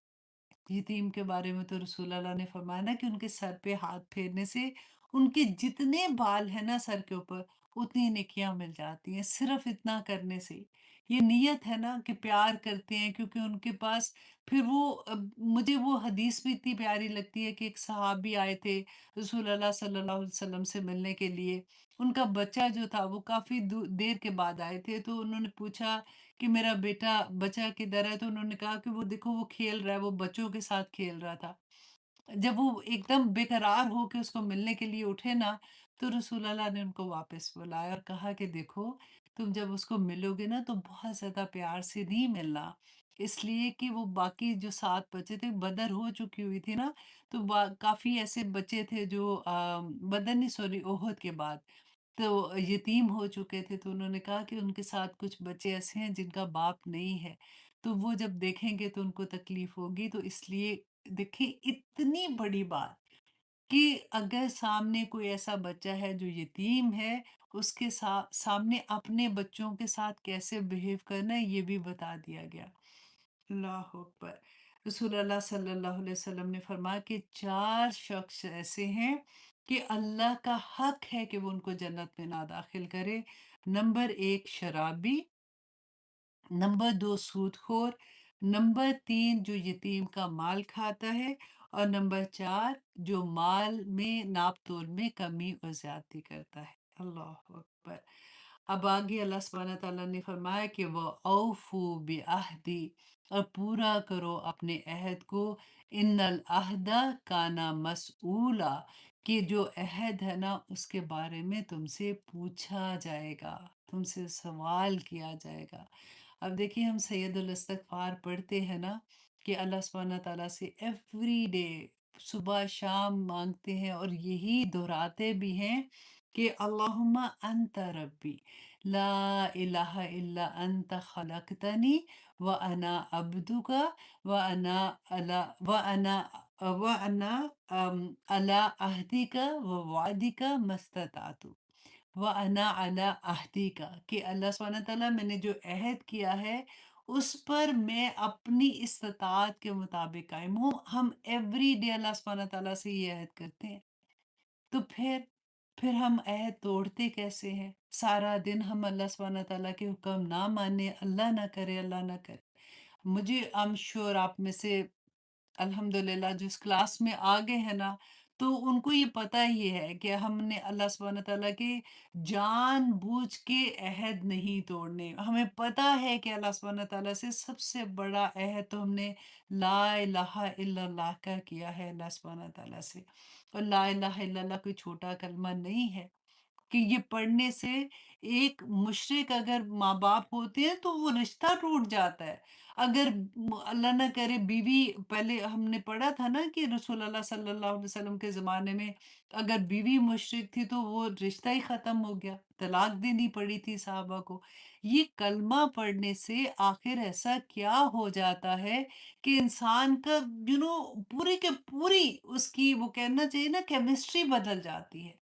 یتیم کے بارے میں تو رسول اللہ نے فرمایا نا کہ ان کے سر پہ ہاتھ پھیرنے سے ان کے جتنے بال ہیں نا سر کے اوپر اتنی نیکیاں مل جاتی ہیں، صرف اتنا کرنے سے ہی۔ یہ نیت ہے نا کہ پیار کرتے ہیں کیونکہ ان کے پاس پھر وہ مجھے وہ حدیث بھی اتنی پیاری لگتی ہے کہ ایک صحابی آئے تھے رسول اللہ صلی اللہ علیہ وسلم سے ملنے کے لیے، ان کا بچہ جو تھا وہ کافی دیر کے بعد آئے تھے، تو انہوں نے پوچھا کہ میرا بچہ کدھر ہے؟ تو انہوں نے کہا کہ وہ دیکھو وہ کھیل رہا ہے، وہ بچوں کے ساتھ کھیل رہا تھا۔ جب وہ ایک دم بے قرار ہو کے اس کو ملنے کے لیے اٹھے نا، تو رسول اللہ نے ان کو واپس بلایا اور کہا کہ دیکھو تم جب اس کو ملو گے نا تو بہت زیادہ پیار سے نہیں ملنا، اس لیے کہ وہ باقی جو 7 بچے تھے، بدر ہو چکی ہوئی تھی نا، تو کافی ایسے بچے تھے جو بدر نہیں، سوری، احد کے بعد تو یتیم ہو چکے تھے، تو انہوں نے کہا کہ ان کے ساتھ کچھ بچے ایسے ہیں جن کا باپ نہیں ہے، تو وہ جب دیکھیں گے تو ان کو تکلیف ہوگی، تو اس لیے دیکھیں اتنی بڑی بات کہ اگر سامنے کوئی ایسا بچہ ہے جو یتیم ہے، اس کے سامنے اپنے بچوں کے ساتھ کیسے بہیو کرنا ہے یہ بھی بتا دیا گیا۔ اللہ اکبر۔ رسول اللہ صلی اللہ علیہ وسلم نے فرمایا کہ 4 شخص ایسے ہیں کہ اللہ کا حق ہے کہ وہ ان کو جنت میں نہ داخل کرے۔ نمبر 1 شرابی، نمبر 2 سود خور، نمبر 3 جو یتیم کا مال کھاتا ہے، اور نمبر 4 جو مال میں ناپ تول میں کمی اور زیادتی کرتا ہے۔ اللہ اکبر۔ اب آگے اللہ سبحانہ تعالیٰ نے فرمایا کہ وہ اوفو بعہدی، اور پورا کرو اپنے عہد کو، ان العہد کانا مسئولا، کہ جو عہد ہے نا اس کے بارے میں تم سے پوچھا جائے گا، تم سے سوال کیا جائے گا۔ اب دیکھیے ہم سید الاستغفار پڑھتے ہیں نا کہ اللہ سبحانہ تعالیٰ سے ایوری ڈے صبح شام مانگتے ہیں، اور یہی دہراتے بھی ہیں کہ اللہم انت ربی لا الہ الا انت خلقتنی وانا عبدک وانا علی وانا وانا علی عہدک ووعدک ما استطعت، وَأَنَا عَلَىٰ عَهْدِكَ، کہ اللہ سبحانہ تعالیٰ میں نے جو عہد کیا ہے اس پر میں اپنی استطاعت کے مطابق قائم ہوں۔ ہم ایوری ڈے اللہ سبحانہ تعالیٰ سے یہ عہد کرتے ہیں، تو پھر ہم عہد توڑتے کیسے ہیں؟ سارا دن ہم اللہ سبحانہ تعالیٰ کے حکم نہ مانے، اللہ نہ کرے، اللہ نہ کرے۔ مجھے شور آپ میں سے الحمدللہ جو اس کلاس میں آگے ہیں نا، تو ان کو یہ پتہ ہی ہے کہ ہم نے اللہ سبحانہ تعالیٰ کے جان بوجھ کے عہد نہیں توڑنے۔ ہمیں پتہ ہے کہ اللہ سبحانہ تعالیٰ سے سب سے بڑا عہد تو ہم نے لا الہ الا اللہ کا کیا ہے اللہ سبحانہ تعالیٰ سے، اور لا الہ الا اللہ کوئی چھوٹا کلمہ نہیں ہے کہ یہ پڑھنے سے ایک مشرک اگر ماں باپ ہوتے ہیں تو وہ رشتہ ٹوٹ جاتا ہے۔ اگر اللہ نہ کرے بیوی، پہلے ہم نے پڑھا تھا نا کہ رسول اللہ صلی اللہ علیہ وسلم کے زمانے میں اگر بیوی مشرک تھی تو وہ رشتہ ہی ختم ہو گیا، طلاق دینی پڑی تھی صحابہ کو۔ یہ کلمہ پڑھنے سے آخر ایسا کیا ہو جاتا ہے کہ انسان کا پوری کے پوری اس کی وہ کہنا چاہیے نا کیمسٹری بدل جاتی ہے۔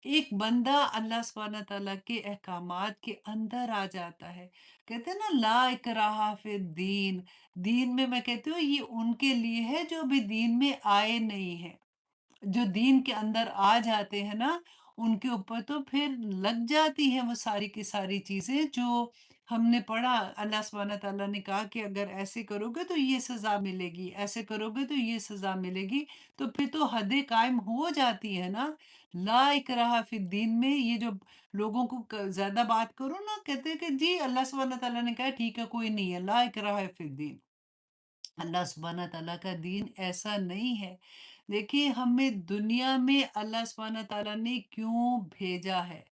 ایک بندہ اللہ سبحانہ تعالیٰ کے احکامات کے اندر آ جاتا ہے۔ کہتے ہیں نا لا اکراہ فی الدین، دین میں میں کہتی ہوں یہ ان کے لیے ہے جو ابھی دین میں آئے نہیں ہیں۔ جو دین کے اندر آ جاتے ہیں نا ان کے اوپر تو پھر لگ جاتی ہیں وہ ساری کی ساری چیزیں جو ہم نے پڑھا۔ اللہ سبحانہ تعالیٰ نے کہا کہ اگر ایسے کرو گے تو یہ سزا ملے گی، ایسے کرو گے تو یہ سزا ملے گی، تو پھر تو حدیں قائم ہو جاتی ہے نا۔ لا اکراہ فی الدین میں یہ جو لوگوں کو زیادہ بات کرو نا، کہتے ہیں کہ جی اللہ سبحانہ تعالیٰ نے کہا ٹھیک ہے کوئی نہیں ہے، لا اکراہ فی الدین۔ اللہ سبحانہ تعالیٰ کا دین ایسا نہیں ہے۔ دیکھیے ہمیں دنیا میں اللہ سبحانہ تعالیٰ نے کیوں بھیجا ہے،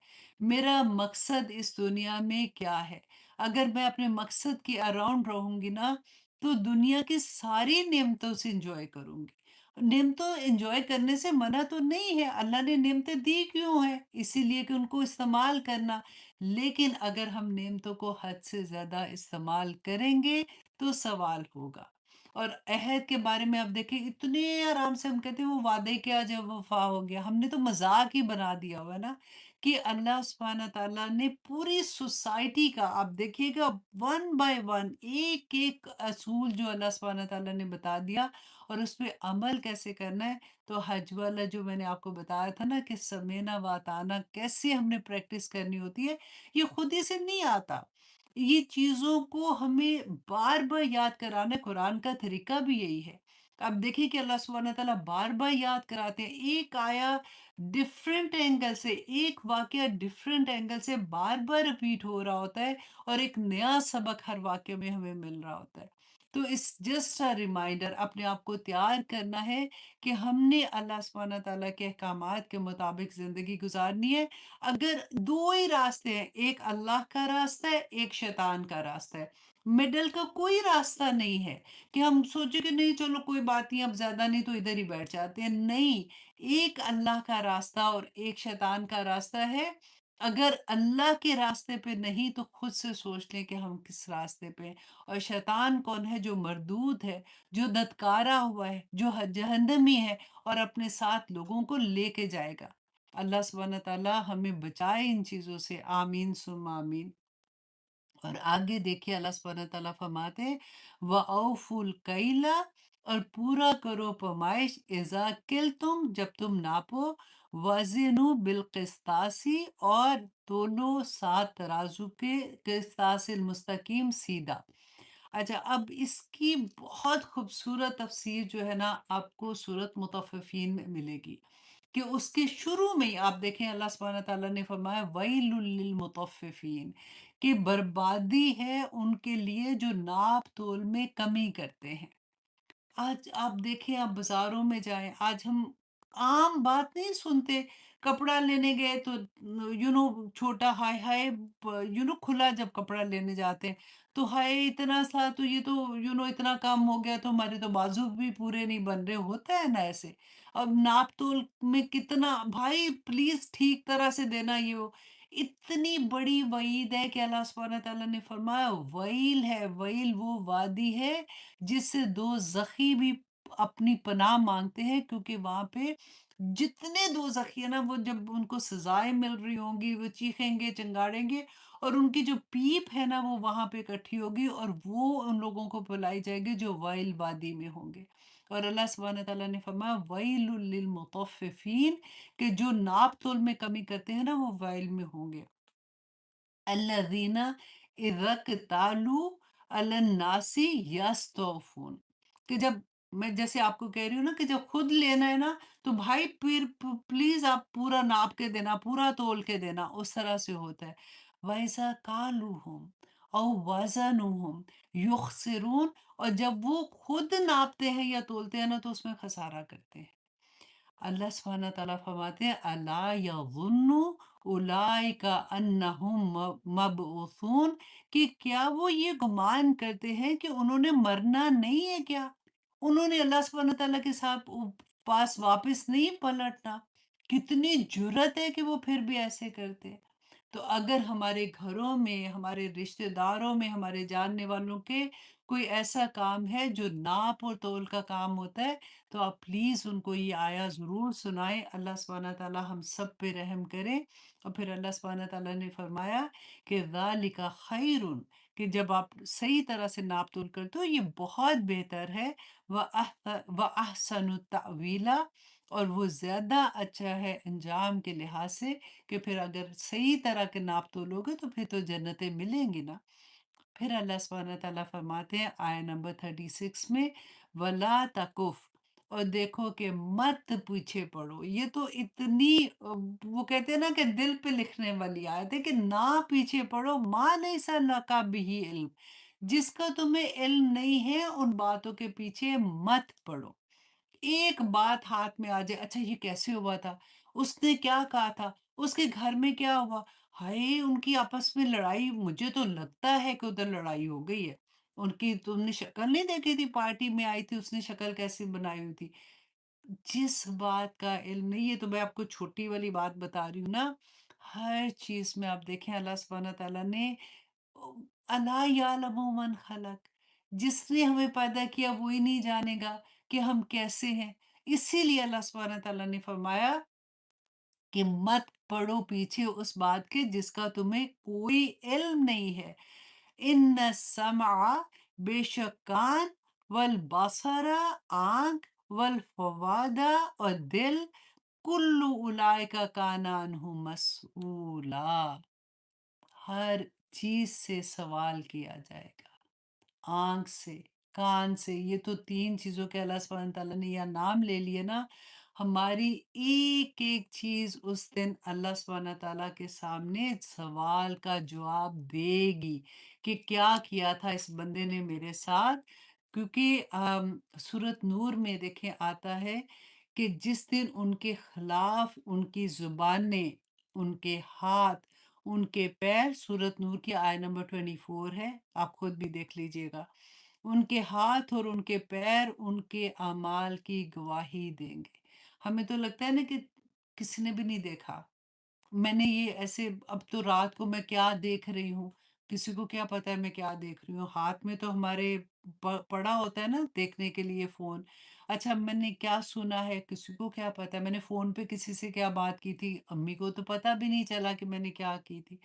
میرا مقصد اس دنیا میں کیا ہے؟ اگر میں اپنے مقصد کے اراؤنڈ رہوں گی نا تو دنیا کی ساری نعمتوں سے انجوائے کروں گی۔ نعمتوں انجوائے کرنے سے منع تو نہیں ہے، اللہ نے نعمتیں دی کیوں ہیں؟ اسی لیے کہ ان کو استعمال کرنا۔ لیکن اگر ہم نعمتوں کو حد سے زیادہ استعمال کریں گے تو سوال ہوگا۔ اور عہد کے بارے میں آپ دیکھیں اتنے آرام سے ہم کہتے ہیں وہ وعدے کیا جب وفا ہو گیا، ہم نے تو مذاق ہی بنا دیا ہوا ہے نا کہ اللہ سبحانہ تعالیٰ نے پوری سوسائٹی کا آپ دیکھیے گا ون بائی ون ایک ایک اصول جو اللہ سبحانہ تعالیٰ نے بتا دیا، اور اس پہ عمل کیسے کرنا ہے۔ تو حج والا جو میں نے آپ کو بتایا تھا نا کہ سمینا واتانا کیسے ہم نے پریکٹس کرنی ہوتی ہے، یہ خود ہی سے نہیں آتا۔ یہ چیزوں کو ہمیں بار بار یاد کرانا، قرآن کا طریقہ بھی یہی ہے۔ اب دیکھیں کہ اللہ سبحانہ تعالیٰ بار بار یاد کراتے ہیں، ایک آیا ڈفرینٹ اینگل سے، ایک واقعہ ڈفرینٹ اینگل سے بار بار ریپیٹ ہو رہا ہوتا ہے، اور ایک نیا سبق ہر واقعے میں ہمیں مل رہا ہوتا ہے۔ تو اس جسٹ ریمائنڈر اپنے آپ کو تیار کرنا ہے کہ ہم نے اللہ سبحانہ تعالیٰ کے احکامات کے مطابق زندگی گزارنی ہے۔ اگر دو ہی راستے ہیں، ایک اللہ کا راستہ ہے، ایک شیطان کا راستہ ہے، مڈل کا کوئی راستہ نہیں ہے کہ ہم سوچیں کہ نہیں چلو کوئی بات نہیں اب زیادہ نہیں تو ادھر ہی بیٹھ جاتے ہیں، نہیں، ایک اللہ کا راستہ اور ایک شیطان کا راستہ ہے۔ اگر اللہ کے راستے پہ نہیں تو خود سے سوچ لیں کہ ہم کس راستے پہ ہیں۔ اور شیطان کون ہے؟ جو مردود ہے، جو دھتکارا ہوا ہے، جو جہنمی ہے اور اپنے ساتھ لوگوں کو لے کے جائے گا۔ اللہ سبحانہ تعالیٰ ہمیں بچائے ان چیزوں سے، آمین ثم آمین۔ اور آگے دیکھیے اللہ سبحانہ تعالیٰ فرماتے ہیں وَأَوْفُوا الْكَيْلَ، اور پورا کرو پیمائش اذا کل تم، جب تم ناپو، وزنوا بالقسطاسی، اور تولو سات ترازو کے، قسطاس المستقیم، سیدھا۔ اچھا، اب اس کی بہت خوبصورت تفسیر جو ہے نا آپ کو سورت مطففین میں ملے گی، کہ اس کے شروع میں ہی آپ دیکھیں اللہ سبحانہ تعالیٰ نے فرمایا وَيْلٌ لِّلْمُطَفِّفِينَ، کہ بربادی ہے ان کے لیے جو ناپ تول میں کمی کرتے ہیں۔ آج آپ دیکھیں، آپ بازاروں میں جائیں، آج ہم عام بات نہیں سنتے، کپڑا لینے گئے تو چھوٹا ہائے ہائے، کھلا جب کپڑا لینے جاتے ہیں تو ہائے اتنا سا، تو یہ تو اتنا کام ہو گیا، تو ہمارے تو بازو بھی پورے نہیں بن رہے، ہوتا ہے نا ایسے۔ اب ناپ تول میں کتنا، بھائی پلیز ٹھیک طرح سے دینا، یہ وہ اتنی بڑی وعید ہے کہ اللہ سبحانہ تعالیٰ نے فرمایا ویل ہے، ویل وہ وادی ہے جس سے دو زخی بھی اپنی پناہ مانگتے ہیں، کیونکہ وہاں پہ جتنے دو زخی ہیں نا، وہ جب ان کو سزائیں مل رہی ہوں گی وہ چیخیں گے، چنگاڑیں گے، اور ان کی جو پیپ ہے نا وہ وہاں پہ اکٹھی ہوگی اور وہ ان لوگوں کو پلائی جائے گی جو وائل وادی میں ہوں گے۔ اور اللہ سبحانہ تعالیٰ نے فرمایا وَيْلٌ لِّلْمُطَفِّفِينَ، کہ جو ناپ تول میں کمی کرتے ہیں نا وہ وائل میں ہوں گے۔ الذین اذا اکتالوا علی الناس یستوفون، کہ جب میں جیسے آپ کو کہہ رہی ہوں نا کہ جب خود لینا ہے نا تو بھائی پھر پلیز آپ پورا ناپ کے دینا، پورا تول کے دینا، اس طرح سے ہوتا ہے۔ وَإِذَا كَالُوهُمْ أَوْ وَزَنُوهُمْ يُخْسِرُونَ، اور جب وہ خود ناپتے ہیں یا تولتے ہیں نا تو اس میں خسارہ کرتے ہیں۔ اللہ سبحانہ تعالیٰ فرماتے ہیں الا یظن اولئک انہم مبعوثون، کہ کیا وہ یہ گمان کرتے ہیں کہ انہوں نے مرنا نہیں ہے کیا؟ انہوں نے اللہ سبحانہ تعالیٰ کے ساتھ پاس واپس نہیں پلٹنا؟ کتنی جرت ہے کہ وہ پھر بھی ایسے کرتے۔ تو اگر ہمارے گھروں میں، ہمارے رشتہ داروں میں، ہمارے جاننے والوں کے کوئی ایسا کام ہے جو ناپ اور تول کا کام ہوتا ہے، تو آپ پلیز ان کو یہ آیا ضرور سنائیں۔ اللہ سبحانہ تعالیٰ ہم سب پہ رحم کرے۔ اور پھر اللہ سبحانہ تعالیٰ نے فرمایا کہ ذالک خیر، کہ جب آپ صحیح طرح سے ناپ تول کرتے ہو یہ بہت بہتر ہے، وَأَحْسَنُ تَأْوِيلًا، اور وہ زیادہ اچھا ہے انجام کے لحاظ سے، کہ پھر اگر صحیح طرح کے ناپ تولو گے تو پھر تو جنتیں ملیں گی نا۔ پھر اللہ سبحانہ تعالیٰ فرماتے ہیں آیہ نمبر 36 میں وَلَا تَقُفْ، اور دیکھو کہ مت پیچھے پڑو۔ یہ تو اتنی وہ کہتے ہیں نا کہ دل پہ لکھنے والی آیت ہے کہ نہ پیچھے پڑو، مَا لَيْسَ لَكَ بِهِ علم، جس کا تمہیں علم نہیں ہے ان باتوں کے پیچھے مت پڑو۔ ایک بات ہاتھ میں آ جائے، اچھا یہ کیسے ہوا تھا، اس نے کیا کہا تھا، اس کے گھر میں کیا ہوا، ہائے ان کی آپس میں لڑائی، مجھے تو لگتا ہے کہ ادھر لڑائی ہو گئی ہے، ان کی تم نے شکل نہیں دیکھی تھی، پارٹی میں آئی تھی اس نے شکل کیسی بنائی ہوئی تھی۔ جس بات کا علم نہیں ہے، تو میں آپ کو چھوٹی والی بات بتا رہی ہوں نا، ہر چیز میں آپ دیکھیں اللہ سبحانہ تعالیٰ نے الا یعلم من خلق، جس نے ہمیں پیدا کیا وہی نہیں جانے گا کہ ہم کیسے ہیں۔ اسی لیے اللہ سبحانہ تعالیٰ نے فرمایا کہ مت پڑو پیچھے اس بات کے جس کا تمہیں کوئی علم نہیں ہے۔ ان السمع، بے شک کان، والبصر، آنکھ، والفواد، اور دل، کل اولئک کان عنہ مسئولا، ہر چیز سے سوال کیا جائے گا۔ آنکھ سے، کان سے، یہ تو تین چیزوں کے اللہ سبحانہ تعالیٰ نے یہ نام لے لیے نا، ہماری ایک ایک چیز اس دن اللہ سبحانہ تعالیٰ کے سامنے سوال کا جواب دے گی کہ کیا کیا تھا اس بندے نے میرے ساتھ، کیونکہ سورۃ نور میں دیکھیں آتا ہے کہ جس دن ان کے خلاف ان کی زبانیں، ان کے ہاتھ، ان کے پیر، سورۃ نور کی آیت نمبر 24 ہے، آپ خود بھی دیکھ لیجئے گا، ان کے ہاتھ اور ان کے پیر ان کے اعمال کی گواہی دیں گے۔ ہمیں تو لگتا ہے نا کہ کسی نے بھی نہیں دیکھا، میں نے یہ ایسے، اب تو رات کو میں کیا دیکھ رہی ہوں، کسی کو کیا پتا ہے میں کیا دیکھ رہی ہوں؟ ہاتھ میں تو ہمارے پڑا ہوتا ہے نا دیکھنے کے لیے فون۔ اچھا میں نے کیا سنا ہے، کسی کو کیا پتا ہے میں نے فون پہ کسی سے کیا بات کی تھی، امی کو تو پتا بھی نہیں چلا کہ میں نے کیا کی تھی۔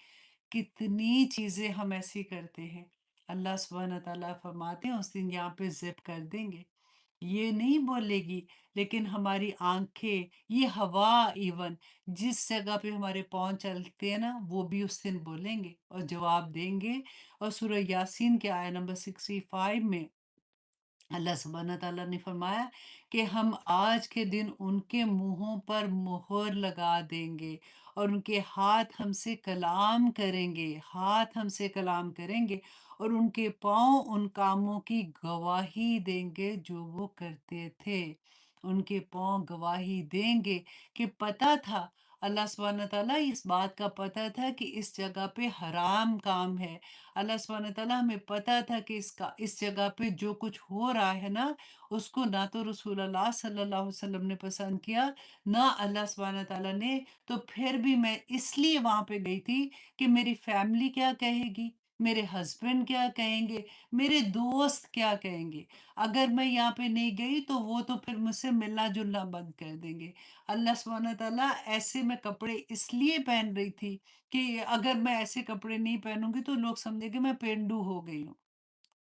کتنی چیزیں ہم ایسی کرتے ہیں۔ اللہ سبحانہ تعالیٰ فرماتے ہیں اس دن یہاں پہ زپ کر دیں گے، یہ نہیں بولے گی، لیکن ہماری آنکھیں، یہ ہوا، ایون جس جگہ پہ ہمارے پاؤں چلتے ہیں نا، وہ بھی اس دن بولیں گے اور جواب دیں گے۔ اور سورہ یاسین کے آیت نمبر 65 میں اللہ سبحانہ تعالیٰ نے فرمایا کہ ہم آج کے دن ان کے منہوں پر مہر لگا دیں گے اور ان کے ہاتھ ہم سے کلام کریں گے، ہاتھ ہم سے کلام کریں گے، اور ان کے پاؤں ان کاموں کی گواہی دیں گے جو وہ کرتے تھے۔ ان کے پاؤں گواہی دیں گے کہ پتہ تھا، اللہ سبحانہ تعالیٰ اس بات کا پتہ تھا کہ اس جگہ پہ حرام کام ہے۔ اللہ سبحانہ تعالیٰ ہمیں پتہ تھا کہ اس جگہ پہ جو کچھ ہو رہا ہے نا، اس کو نہ تو رسول اللہ صلی اللہ علیہ وسلم نے پسند کیا، نہ اللہ سبحانہ تعالیٰ نے، تو پھر بھی میں اس لیے وہاں پہ گئی تھی کہ میری فیملی کیا کہے گی، میرے ہسبینڈ کیا کہیں گے، میرے دوست کیا کہیں گے۔ اگر میں یہاں پہ نہیں گئی تو وہ تو پھر مجھ سے ملنا جلنا بند کر دیں گے۔ اللہ سبحانہ تعالیٰ ایسے میں کپڑے اس لیے پہن رہی تھی کہ اگر میں ایسے کپڑے نہیں پہنوں گی تو لوگ سمجھیں گے میں پینڈو ہو گئی ہوں۔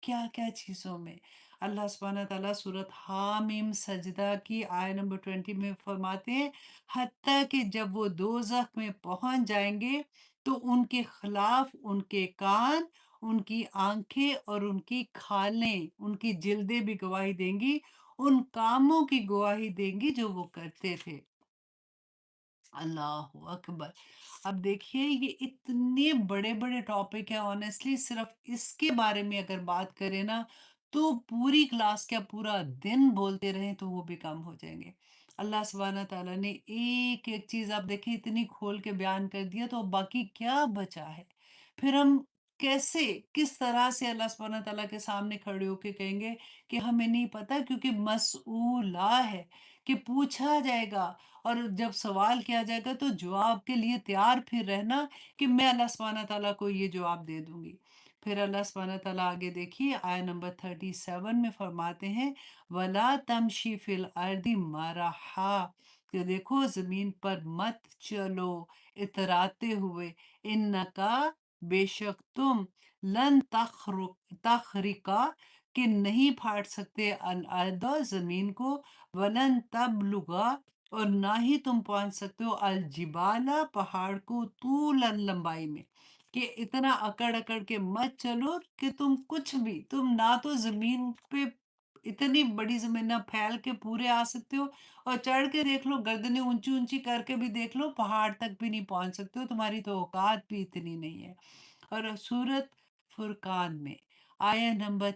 کیا کیا چیزوں میں اللہ سبحانہ تعالیٰ سورۃ حامیم سجدہ کی آیت نمبر 20 میں فرماتے ہیں، حتیٰ کہ جب وہ دوزخ میں پہنچ جائیں گے تو ان کے خلاف ان کے کان، ان کی آنکھیں اور ان کی کھالیں، ان کی جلدیں بھی گواہی دیں گی، ان کاموں کی گواہی دیں گی جو وہ کرتے تھے۔ اللہ اکبر۔ اب دیکھیے یہ اتنے بڑے بڑے ٹاپک ہیں، آنیسٹلی صرف اس کے بارے میں اگر بات کریں نا تو پوری کلاس کیا پورا دن بولتے رہیں تو وہ بھی کم ہو جائیں گے۔ اللہ سبحانہ تعالیٰ نے ایک ایک چیز آپ دیکھیں اتنی کھول کے بیان کر دیا، تو باقی کیا بچا ہے؟ پھر ہم کیسے، کس طرح سے اللہ سبحانہ تعالیٰ کے سامنے کھڑے ہو کے کہیں گے کہ ہمیں نہیں پتا، کیونکہ مسئولہ ہے، کہ پوچھا جائے گا، اور جب سوال کیا جائے گا تو جواب کے لیے تیار پھر رہنا کہ میں اللہ سبحانہ تعالیٰ کو یہ جواب دے دوں گی۔ پھر اللہ سبحانہ تعالیٰ آگے دیکھیے آیت نمبر 37 میں فرماتے ہیں، وَلَا تَمْشِ فِي الْأَرْضِ مَرَحًا، کہ دیکھو زمین پر مت چلو اتراتے ہوئے، اِنَّکَ، بے شک تم، لن تخرقا، کہ نہیں پھاڑ سکتے الارض، زمین کو، ولن تبلغا، اور نہ ہی تم پہنچ سکتے ہو الجبال، پہاڑ کو، طول لمبائی میں، کہ اتنا اکڑ اکڑ کے مت چلو کہ تم کچھ بھی، تم نہ تو زمین پہ اتنی بڑی زمین نہ پھیل کے پورے آ سکتے ہو، اور چڑھ کے دیکھ لو، گردنیں اونچی اونچی کر کے بھی دیکھ لو، پہاڑ تک بھی نہیں پہنچ سکتے ہو، تمہاری تو اوقات بھی اتنی نہیں ہے۔ اور سورت فرقان میں آیت نمبر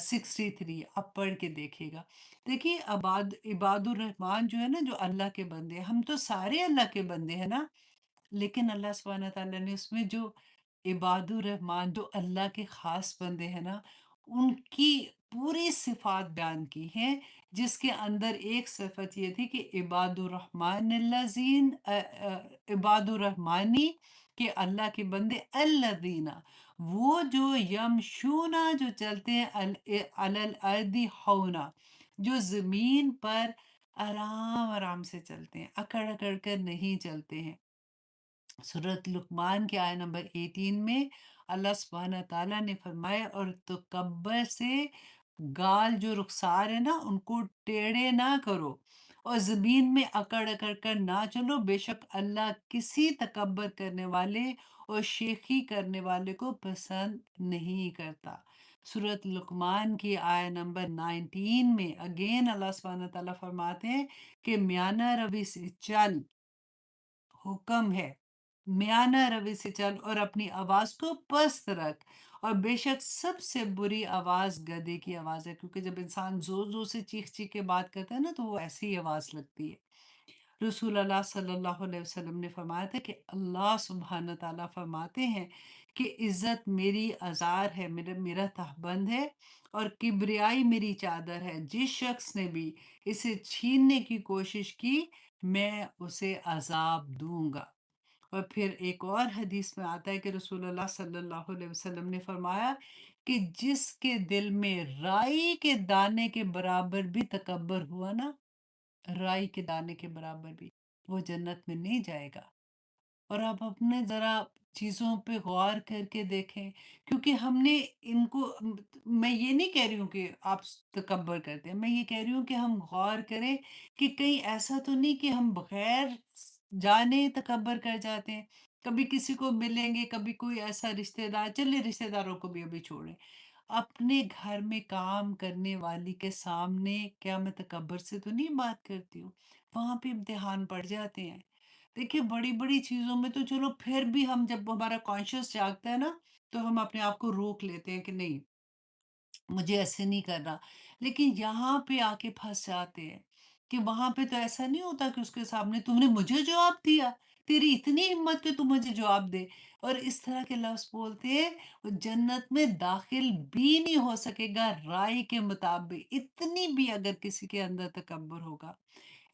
63 آپ پڑھ کے دیکھیے گا۔ دیکھیے عباد الرحمن جو ہے نا، جو اللہ کے بندے ہیں، ہم تو سارے اللہ کے بندے ہیں نا، لیکن اللہ سبحانہ تعالیٰ نے اس میں جو عباد الرحمن، جو اللہ کے خاص بندے ہیں نا، ان کی پوری صفات بیان کی ہیں، جس کے اندر ایک صفت یہ تھی کہ عباد الرحمن الذین، عباد الرحمانی، کہ اللہ کے بندے، الذین، وہ جو یمشونا، جو چلتے ہیں، علی الارض ہونا، جو زمین پر آرام آرام سے چلتے ہیں، اکڑ اکڑ کر نہیں چلتے ہیں۔ سورۃ لقمان کے آیت نمبر 18 میں اللہ سبحانہ تعالیٰ نے فرمایا، اور تکبر سے گال، جو رخسار ہے نا، ان کو ٹیڑھے نہ کرو، اور زمین میں اکڑ اکڑ کر نہ چلو، بے شک اللہ کسی تکبر کرنے والے اور شیخی کرنے والے کو پسند نہیں کرتا۔ سورۃ لقمان کی آیت نمبر 19 میں اگین اللہ سبحانہ تعالیٰ فرماتے ہیں کہ میانہ روی سے چل، حکم ہے، میانہ روی سے چل، اور اپنی آواز کو پست رکھ، اور بے شک سب سے بری آواز گدھے کی آواز ہے، کیونکہ جب انسان زور زور سے چیخ چیخ کے بات کرتا ہے نا تو وہ ایسی ہی آواز لگتی ہے۔ رسول اللہ صلی اللہ علیہ وسلم نے فرمایا تھا کہ اللہ سبحانہ تعالیٰ فرماتے ہیں کہ عزت میری ازار ہے، میرا تہبند ہے، اور کبریائی میری چادر ہے، جس شخص نے بھی اسے چھیننے کی کوشش کی میں اسے عذاب دوں گا۔ اور پھر ایک اور حدیث میں آتا ہے کہ رسول اللہ صلی اللہ علیہ وسلم نے فرمایا کہ جس کے دل میں رائی کے دانے کے برابر بھی تکبر ہوا نا، رائی کے دانے کے برابر بھی، وہ جنت میں نہیں جائے گا۔ اور آپ اپنے ذرا چیزوں پہ غور کر کے دیکھیں، کیونکہ ہم نے ان کو میں یہ نہیں کہہ رہی ہوں کہ آپ تکبر کرتے ہیں، میں یہ کہہ رہی ہوں کہ ہم غور کریں کہ کہیں ایسا تو نہیں کہ ہم بغیر جانے تکبر کر جاتے ہیں۔ کبھی کسی کو ملیں گے، کبھی کوئی ایسا رشتہ دار، چلے رشتہ داروں کو بھی ابھی چھوڑیں، اپنے گھر میں کام کرنے والی کے سامنے کیا میں تکبر سے تو نہیں بات کرتی ہوں؟ وہاں پہ امتحان پڑ جاتے ہیں۔ دیکھیے بڑی بڑی چیزوں میں تو چلو پھر بھی ہم جب ہمارا کانشیس جاگتا ہے نا تو ہم اپنے آپ کو روک لیتے ہیں کہ نہیں، مجھے ایسے نہیں کرنا۔ لیکن یہاں پہ آ کے پھنس جاتے ہیں کہ وہاں پہ تو ایسا نہیں ہوتا کہ اس کے سامنے تم نے مجھے جواب دیا، تیری اتنی ہمت کہ تم مجھے جواب دے، اور اس طرح کے لفظ بولتے ہیں، وہ جنت میں داخل بھی نہیں ہو سکے گا رائے کے مطابق، اتنی بھی اگر کسی کے اندر تکبر ہوگا۔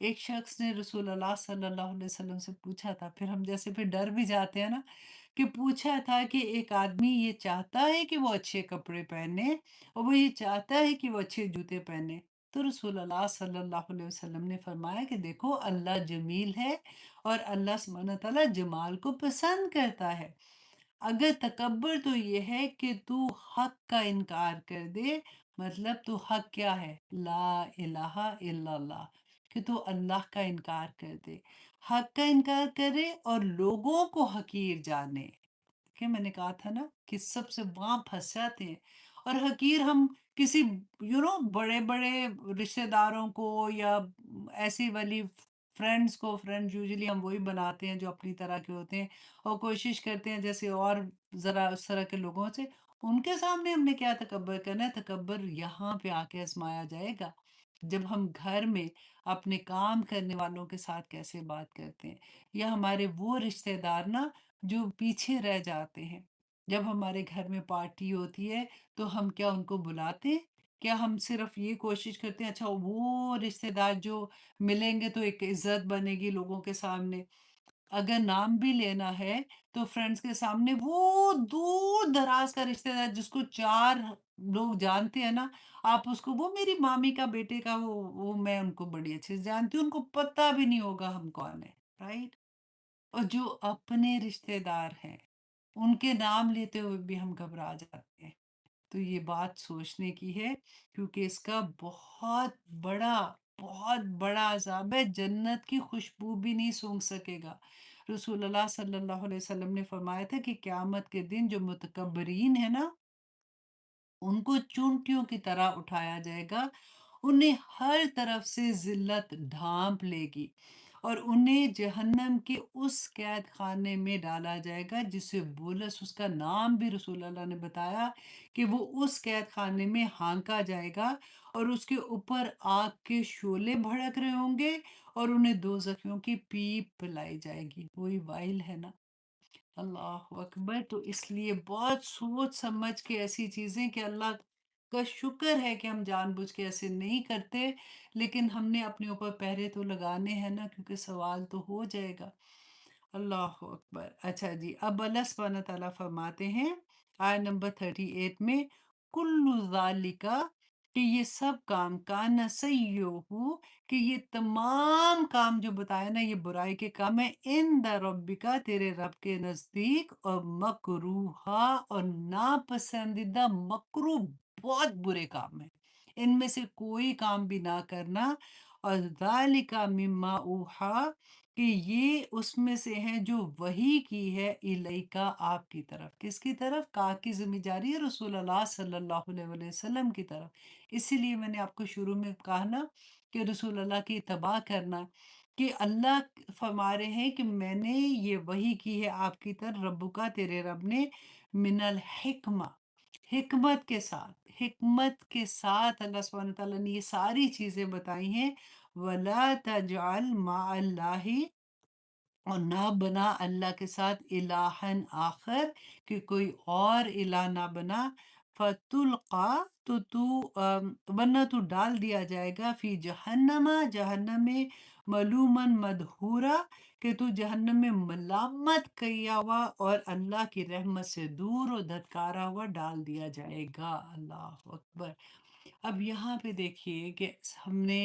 ایک شخص نے رسول اللہ صلی اللہ علیہ وسلم سے پوچھا تھا، پھر ہم جیسے پھر ڈر بھی جاتے ہیں نا، کہ پوچھا تھا کہ ایک آدمی یہ چاہتا ہے کہ وہ اچھے کپڑے پہنے، اور وہ یہ چاہتا ہے کہ وہ اچھے جوتے پہنے، تو رسول اللہ صلی اللہ علیہ وسلم نے فرمایا کہ دیکھو اللہ جمیل ہے، اور اللہ سبحانہ تعالیٰ جمال کو پسند کرتا ہے۔ اگر تکبر تو یہ ہے کہ تو حق کا انکار کر دے، مطلب تو حق کیا ہے؟ لا الہ الا اللہ، کہ تو اللہ کا انکار کر دے، حق کا انکار کرے اور لوگوں کو حقیر جانے، کہ میں نے کہا تھا نا کہ سب سے وہاں پھنس جاتے ہیں۔ اور حقیر ہم کسی بڑے بڑے رشتہ داروں کو یا ایسی والی فرینڈس کو، فرینڈ یوزلی ہم وہی بناتے ہیں جو اپنی طرح کے ہوتے ہیں، اور کوشش کرتے ہیں جیسے اور ذرا اس طرح کے لوگوں سے ان کے سامنے ہم نے کیا تکبر کرنا ہے؟ تکبر یہاں پہ آ کے آزمایا جائے گا جب ہم گھر میں اپنے کام کرنے والوں کے ساتھ کیسے بات کرتے ہیں، یا ہمارے وہ رشتہ دار نا جو پیچھے رہ جاتے ہیں۔ جب ہمارے گھر میں پارٹی ہوتی ہے تو ہم کیا ان کو بلاتے ہیں؟ کیا ہم صرف یہ کوشش کرتے ہیں اچھا وہ رشتہ دار جو ملیں گے تو ایک عزت بنے گی لوگوں کے سامنے؟ اگر نام بھی لینا ہے تو فرینڈس کے سامنے وہ دور دراز کا رشتہ دار جس کو 4 لوگ جانتے ہیں نا، آپ اس کو وہ میری مامی کا بیٹے کا وہ میں ان کو بڑی اچھے سے جانتی ہوں، ان کو پتہ بھی نہیں ہوگا ہم کون ہیں، رائٹ؟ اور جو اپنے رشتہ دار ہیں ان کے نام لیتے ہوئے بھی ہم گھبرا جاتے ہیں۔ تو یہ بات سوچنے کی ہے، کیونکہ اس کا بہت بڑا عذاب ہے، جنت کی خوشبو بھی نہیں سونگھ سکے گا۔ رسول اللہ صلی اللہ علیہ وسلم نے فرمایا تھا کہ قیامت کے دن جو متکبرین ہے نا، ان کو چونٹیوں کی طرح اٹھایا جائے گا، انہیں ہر طرف سے ذلت ڈھانپ لے گی، اور انہیں جہنم کے اس قید خانے میں ڈالا جائے گا جسے بولس، اس کا نام بھی رسول اللہ نے بتایا کہ وہ اس قید خانے میں ہانکا جائے گا، اور اس کے اوپر آگ کے شعلے بھڑک رہے ہوں گے، اور انہیں دوزخیوں کی پیپ پلائی جائے گی، وہی وائل ہے نا۔ اللہ اکبر! تو اس لیے بہت سوچ سمجھ کے ایسی چیزیں، کہ اللہ کا شکر ہے کہ ہم جان بوجھ کے ایسے نہیں کرتے، لیکن ہم نے اپنے اوپر پہرے تو لگانے ہیں نا، کیونکہ سوال تو ہو جائے گا۔ اللہ اکبر! اچھا جی، اب اللہ سبحانہ تعالیٰ فرماتے ہیں آیت نمبر 38 میں، کُلُّ ذَالِکَ، کہ یہ سب کام کانا سیئہو، کہ یہ تمام کام جو بتایا نا یہ برائی کے کام ہیں، عند ربکا، تیرے رب کے نزدیک، اور مکروہا، اور ناپسندیدہ، مکروہ بہت برے کام ہیں، ان میں سے کوئی کام بھی نہ کرنا، اور ذالک مما اوحا، کہ یہ اس میں سے ہیں جو وحی کی ہے، الیکا، آپ کی طرف، کس کی طرف؟ کا کی ذمہ جاری ہے رسول اللہ صلی اللہ علیہ وسلم کی طرف۔ اسی لیے میں نے آپ کو شروع میں کہا نا کہ رسول اللہ کی اتباع کرنا، کہ اللہ فرما رہے ہیں کہ میں نے یہ وحی کی ہے آپ کی طرف، ربو کا، تیرے رب نے، من الحکمہ، حکمت کے ساتھ اللہ سبحانہ تعالیٰ نے یہ ساری چیزیں بتائی ہیں. وَلَا تَجْعَلْ مَعَ اللَّهِ، اور نہ بنا اللہ کے ساتھ الہن آخر، کہ کوئی اور الہ نہ بنا. فتلقا، ورنہ تو ڈال دیا جائے گا، فی جہنم، جہنم میں، ملومن مدحورا، کہ تو جہنم میں ملامت کیا ہوا اور اللہ کی رحمت سے دور و دھتکارا ہوا ڈال دیا جائے گا. اللہ اکبر. اب یہاں پہ دیکھیے کہ ہم نے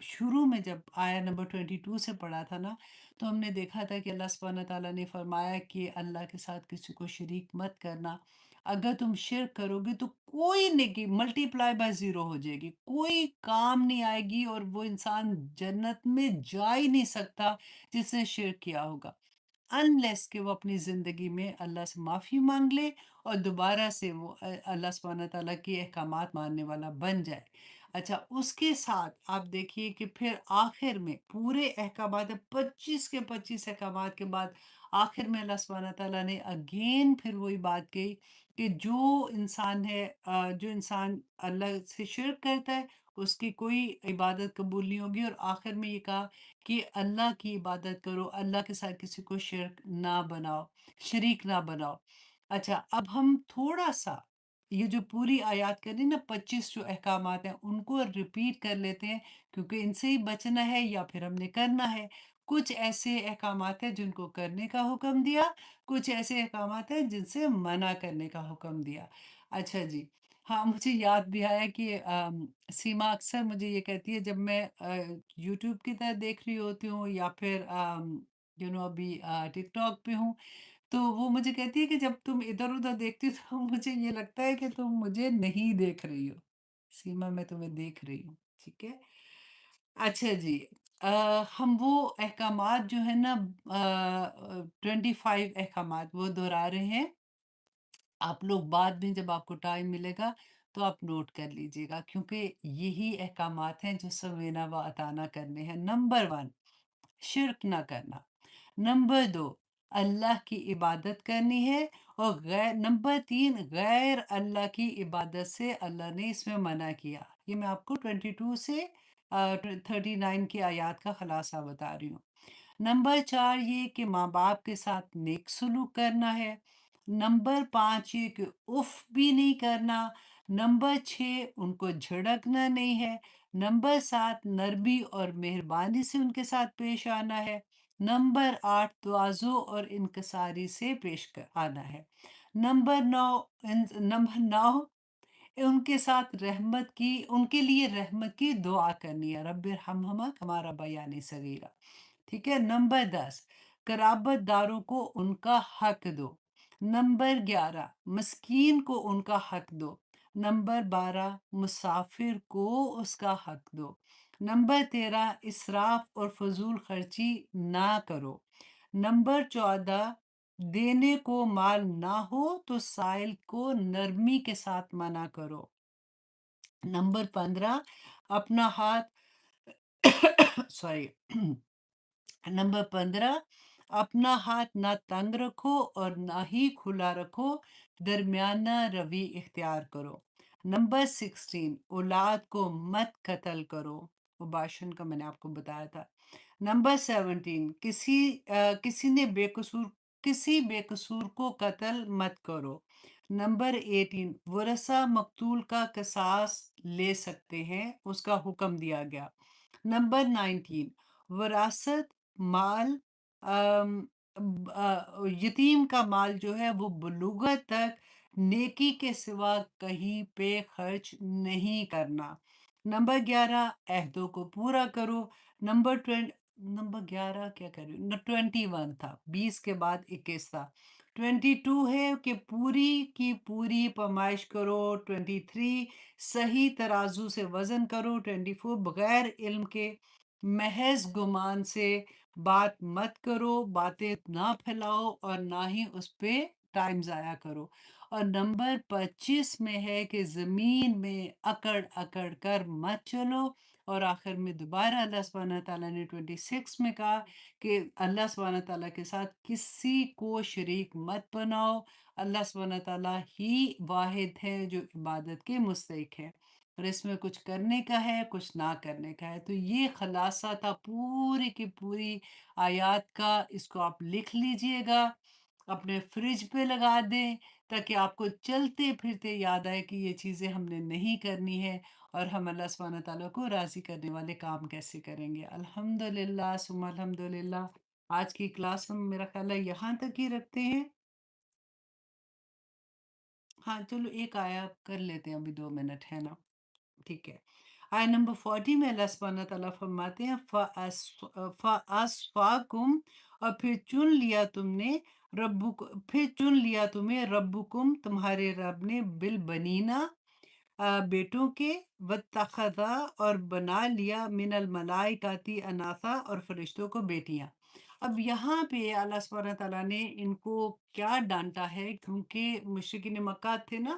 شروع میں جب آیا نمبر 22 سے پڑھا تھا نا، تو ہم نے دیکھا تھا کہ اللہ سبحانہ تعالیٰ نے فرمایا کہ اللہ کے ساتھ کسی کو شریک مت کرنا. اگر تم شرک کرو گے تو کوئی نیکی ملٹی پلائی بائی زیرو ہو جائے گی، کوئی کام نہیں آئے گی، اور وہ انسان جنت میں جا ہی نہیں سکتا جس نے شرک کیا ہوگا، انلیس کہ وہ اپنی زندگی میں اللہ سے معافی مانگ لے اور دوبارہ سے وہ اللہ سبحانہ تعالیٰ کے احکامات ماننے والا بن جائے. اچھا، اس کے ساتھ آپ دیکھیے کہ پھر آخر میں پورے احکامات 25 کے 25 احکامات کے بعد آخر میں اللہ سبحانہ تعالیٰ نے اگین پھر وہی بات کہی کہ جو انسان اللہ سے شرک کرتا ہے اس کی کوئی عبادت قبول نہیں ہوگی، اور آخر میں یہ کہا کہ اللہ کی عبادت کرو، اللہ کے ساتھ کسی کو شریک نہ بناؤ. اچھا، اب ہم تھوڑا سا یہ جو پوری آیات کری نا 25 جو احکامات ہیں ان کو ریپیٹ کر لیتے ہیں، کیونکہ ان سے ہی بچنا ہے یا پھر ہم نے کرنا ہے. کچھ ایسے احکامات ہیں جن کو کرنے کا حکم دیا، کچھ ایسے احکامات ہیں جن سے منع کرنے کا حکم دیا. اچھا جی، ہاں مجھے یاد بھی آیا کہ سیما اکثر مجھے یہ کہتی ہے جب میں یوٹیوب کی طرح دیکھ رہی ہوتی ہوں یا پھر ابھی ٹک ٹاک پہ ہوں، تو وہ مجھے کہتی ہے کہ جب تم ادھر ادھر دیکھتی ہو تو مجھے یہ لگتا ہے کہ تم مجھے نہیں دیکھ رہی ہو. سیما میں تمہیں دیکھ رہی ہوں. ٹھیک ہے. اچھا جی، ہم وہ احکامات جو ہے نا 25 احکامات وہ دہرا رہے ہیں. آپ لوگ بعد میں جب آپ کو ٹائم ملے گا تو آپ نوٹ کر لیجئے گا، کیونکہ یہی احکامات ہیں جو سمینا و اطانا کرنے ہیں. نمبر 1، شرک نہ کرنا. نمبر 2، اللہ کی عبادت کرنی ہے. اور نمبر 3، غیر اللہ کی عبادت سے اللہ نے اس میں منع کیا. یہ میں آپ کو 22 سے 39 کی آیات کا خلاصہ بتا رہی ہوں. نمبر 4 یہ کہ ماں باپ کے ساتھ نیک سلوک کرنا ہے. نمبر 5 یہ کہ اف بھی نہیں کرنا. نمبر 6 ان کو جھڑکنا نہیں ہے. نمبر 7 نرمی اور مہربانی سے ان کے ساتھ پیش آنا ہے. نمبر 8 تواضع اور انکساری سے پیش آنا ہے. نمبر 9 ان کے ساتھ ان کے لیے رحمت کی دعا کرنی ہے. رب ارحمہما کما ربیانی صغیرا. ٹھیک ہے. نمبر 10 قرابت داروں کو ان کا حق دو. نمبر 11 مسکین کو ان کا حق دو. نمبر 12 مسافر کو اس کا حق دو. نمبر 13 اسراف اور فضول خرچی نہ کرو. نمبر 14 دینے کو مال نہ ہو تو سائل کو نرمی کے ساتھ منع کرو. نمبر 15 اپنا ہاتھ سوری نمبر 15 اپنا ہاتھ نہ تنگ رکھو اور نہ ہی کھلا رکھو، درمیانہ روی اختیار کرو. نمبر 16 اولاد کو مت قتل کرو. اباشن کا میں نے آپ کو بتایا تھا. نمبر 17 کسی بے قصور کو قتل مت کرو. نمبر 18 ورثہ مقتول کا قصاص لے سکتے ہیں، اس کا حکم دیا گیا. نمبر 19 وراثت مال یتیم کا مال جو ہے وہ بلوغت تک نیکی کے سوا کہیں پہ خرچ نہیں کرنا. نمبر 11 عہدوں کو پورا کرو. نمبر 11 کیا کر رہی ہوں 21 تھا، 20 کے بعد 21 تھا. 22 ہے کہ پوری کی پوری پیمائش کرو. 23 صحیح ترازو سے وزن کرو. 24 بغیر علم کے محض گمان سے بات مت کرو، باتیں نہ پھیلاؤ اور نہ ہی اس پہ ٹائم ضائع کرو. اور نمبر 25 میں ہے کہ زمین میں اکڑ اکڑ کر مت چلو اور آخر میں دوبارہ اللہ سبحانہ تعالیٰ نے 26 میں کہا کہ اللہ سبحانہ تعالیٰ کے ساتھ کسی کو شریک مت بناؤ، اللہ سبحانہ تعالیٰ ہی واحد ہے جو عبادت کے مستحق ہے، اور اس میں کچھ کرنے کا ہے کچھ نہ کرنے کا ہے۔ تو یہ خلاصہ تھا پوری کی پوری آیات کا، اس کو آپ لکھ لیجئے گا، اپنے فریج پہ لگا دیں تاکہ آپ کو چلتے پھرتے یاد آئے کہ یہ چیزیں ہم نے نہیں کرنی ہے، اور ہم اللہ سبحانہ تعالیٰ کو راضی کرنے والے کام کیسے کریں گے۔ الحمدللہ ثم الحمدللہ، آج کی کلاس ہم میرا خیال ہے یہاں تک ہی رکھتے ہیں۔ ہاں چلو ایک آیا کر لیتے ہیں، ابھی 2 منٹ ہے نا، ٹھیک ہے۔ آیت نمبر 40 میں اللہ سبحانہ تعالیٰ فرماتے ہیں فَأَصْفَاكُمْ، اور پھر چن لیا تمہیں ربکم، تمہارے رب نے، بالبنینا، بیٹوں کے، واتخذا، اور بنا لیا، من الملائکاتی اناثا، اور فرشتوں کو بیٹیاں۔ اب یہاں پہ اللہ سبحانہ تعالیٰ نے ان کو کیا ڈانٹا ہے، کیونکہ مشرکین مکہ تھے نا،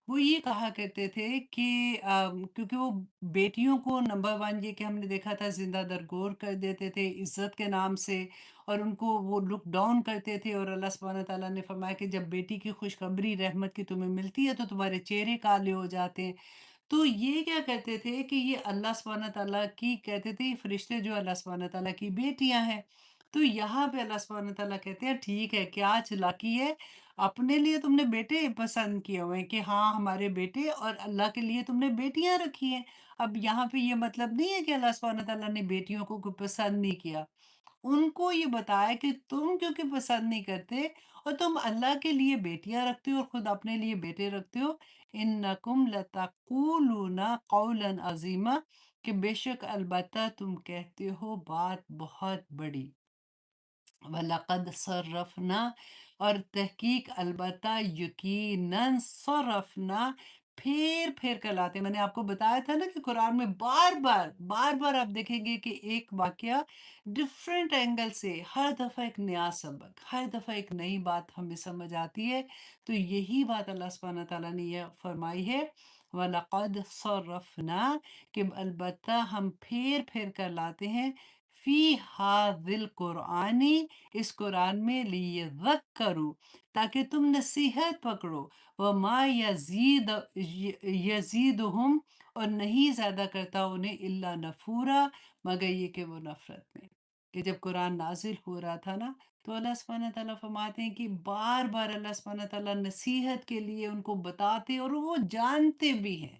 وہ یہ کہا کرتے تھے کہ کیونکہ وہ بیٹیوں کو نمبر 1 یہ کہ ہم نے دیکھا تھا زندہ درگور کر دیتے تھے عزت کے نام سے، اور ان کو وہ لک ڈاؤن کرتے تھے، اور اللہ سبحانہ تعالیٰ نے فرمایا کہ جب بیٹی کی خوشخبری رحمت کی تمہیں ملتی ہے تو تمہارے چہرے کالے ہو جاتے ہیں۔ تو یہ کیا کہتے تھے کہ یہ اللہ سبحانہ تعالیٰ کی، کہتے تھے یہ فرشتے جو اللہ سبحانہ تعالیٰ کی بیٹیاں ہیں۔ تو یہاں پہ اللہ سبحانہ تعالیٰ کہتے ہیں ٹھیک ہے، کیا چلاکی ہے، اپنے لیے تم نے بیٹے پسند کیے ہوئے ہیں کہ ہاں ہمارے بیٹے، اور اللہ کے لیے تم نے بیٹیاں رکھی ہیں۔ اب یہاں پہ یہ مطلب نہیں ہے کہ اللہ سبحانہ تعالیٰ نے بیٹیوں کو کوئی پسند نہیں کیا، ان کو یہ بتایا کہ تم کیونکہ پسند نہیں کرتے اور تم اللہ کے لیے بیٹیاں رکھتے ہو اور خود اپنے لیے بیٹے رکھتے ہو، انکم لتقولون قولا عظیما، کہ بے شک البتہ تم کہتے ہو بات بہت بڑی۔ وَلَقَدْ صَرَّفْنَا، اور تحقیق البتہ یقیناً صرفنا، پھیر کر لاتے ہیں۔ میں نے آپ کو بتایا تھا نا کہ قرآن میں بار بار آپ دیکھیں گے کہ ایک واقعہ ڈیفرنٹ اینگل سے، ہر دفعہ ایک نیا سبق، ہر دفعہ ایک نئی بات ہمیں سمجھ آتی ہے۔ تو یہی بات اللہ سبحانہ تعالیٰ نے یہ فرمائی ہے، وَلَقَدْ صَرَّفْنَا، کہ البتہ ہم پھیر کر لاتے ہیں، فی ہذا القرآن، اس قرآن میں، لیذکروا، تاکہ تم نصیحت پکڑو، وما یزیدہم، اور نہیں زیادہ کرتا انہیں، الا نفورا، مگر یہ کہ وہ نفرت میں۔ کہ جب قرآن نازل ہو رہا تھا نا، تو اللہ سبحانہ تعالیٰ فرماتے ہیں کہ بار بار اللہ سبحانہ تعالیٰ نصیحت کے لیے ان کو بتاتے، اور وہ جانتے بھی ہیں۔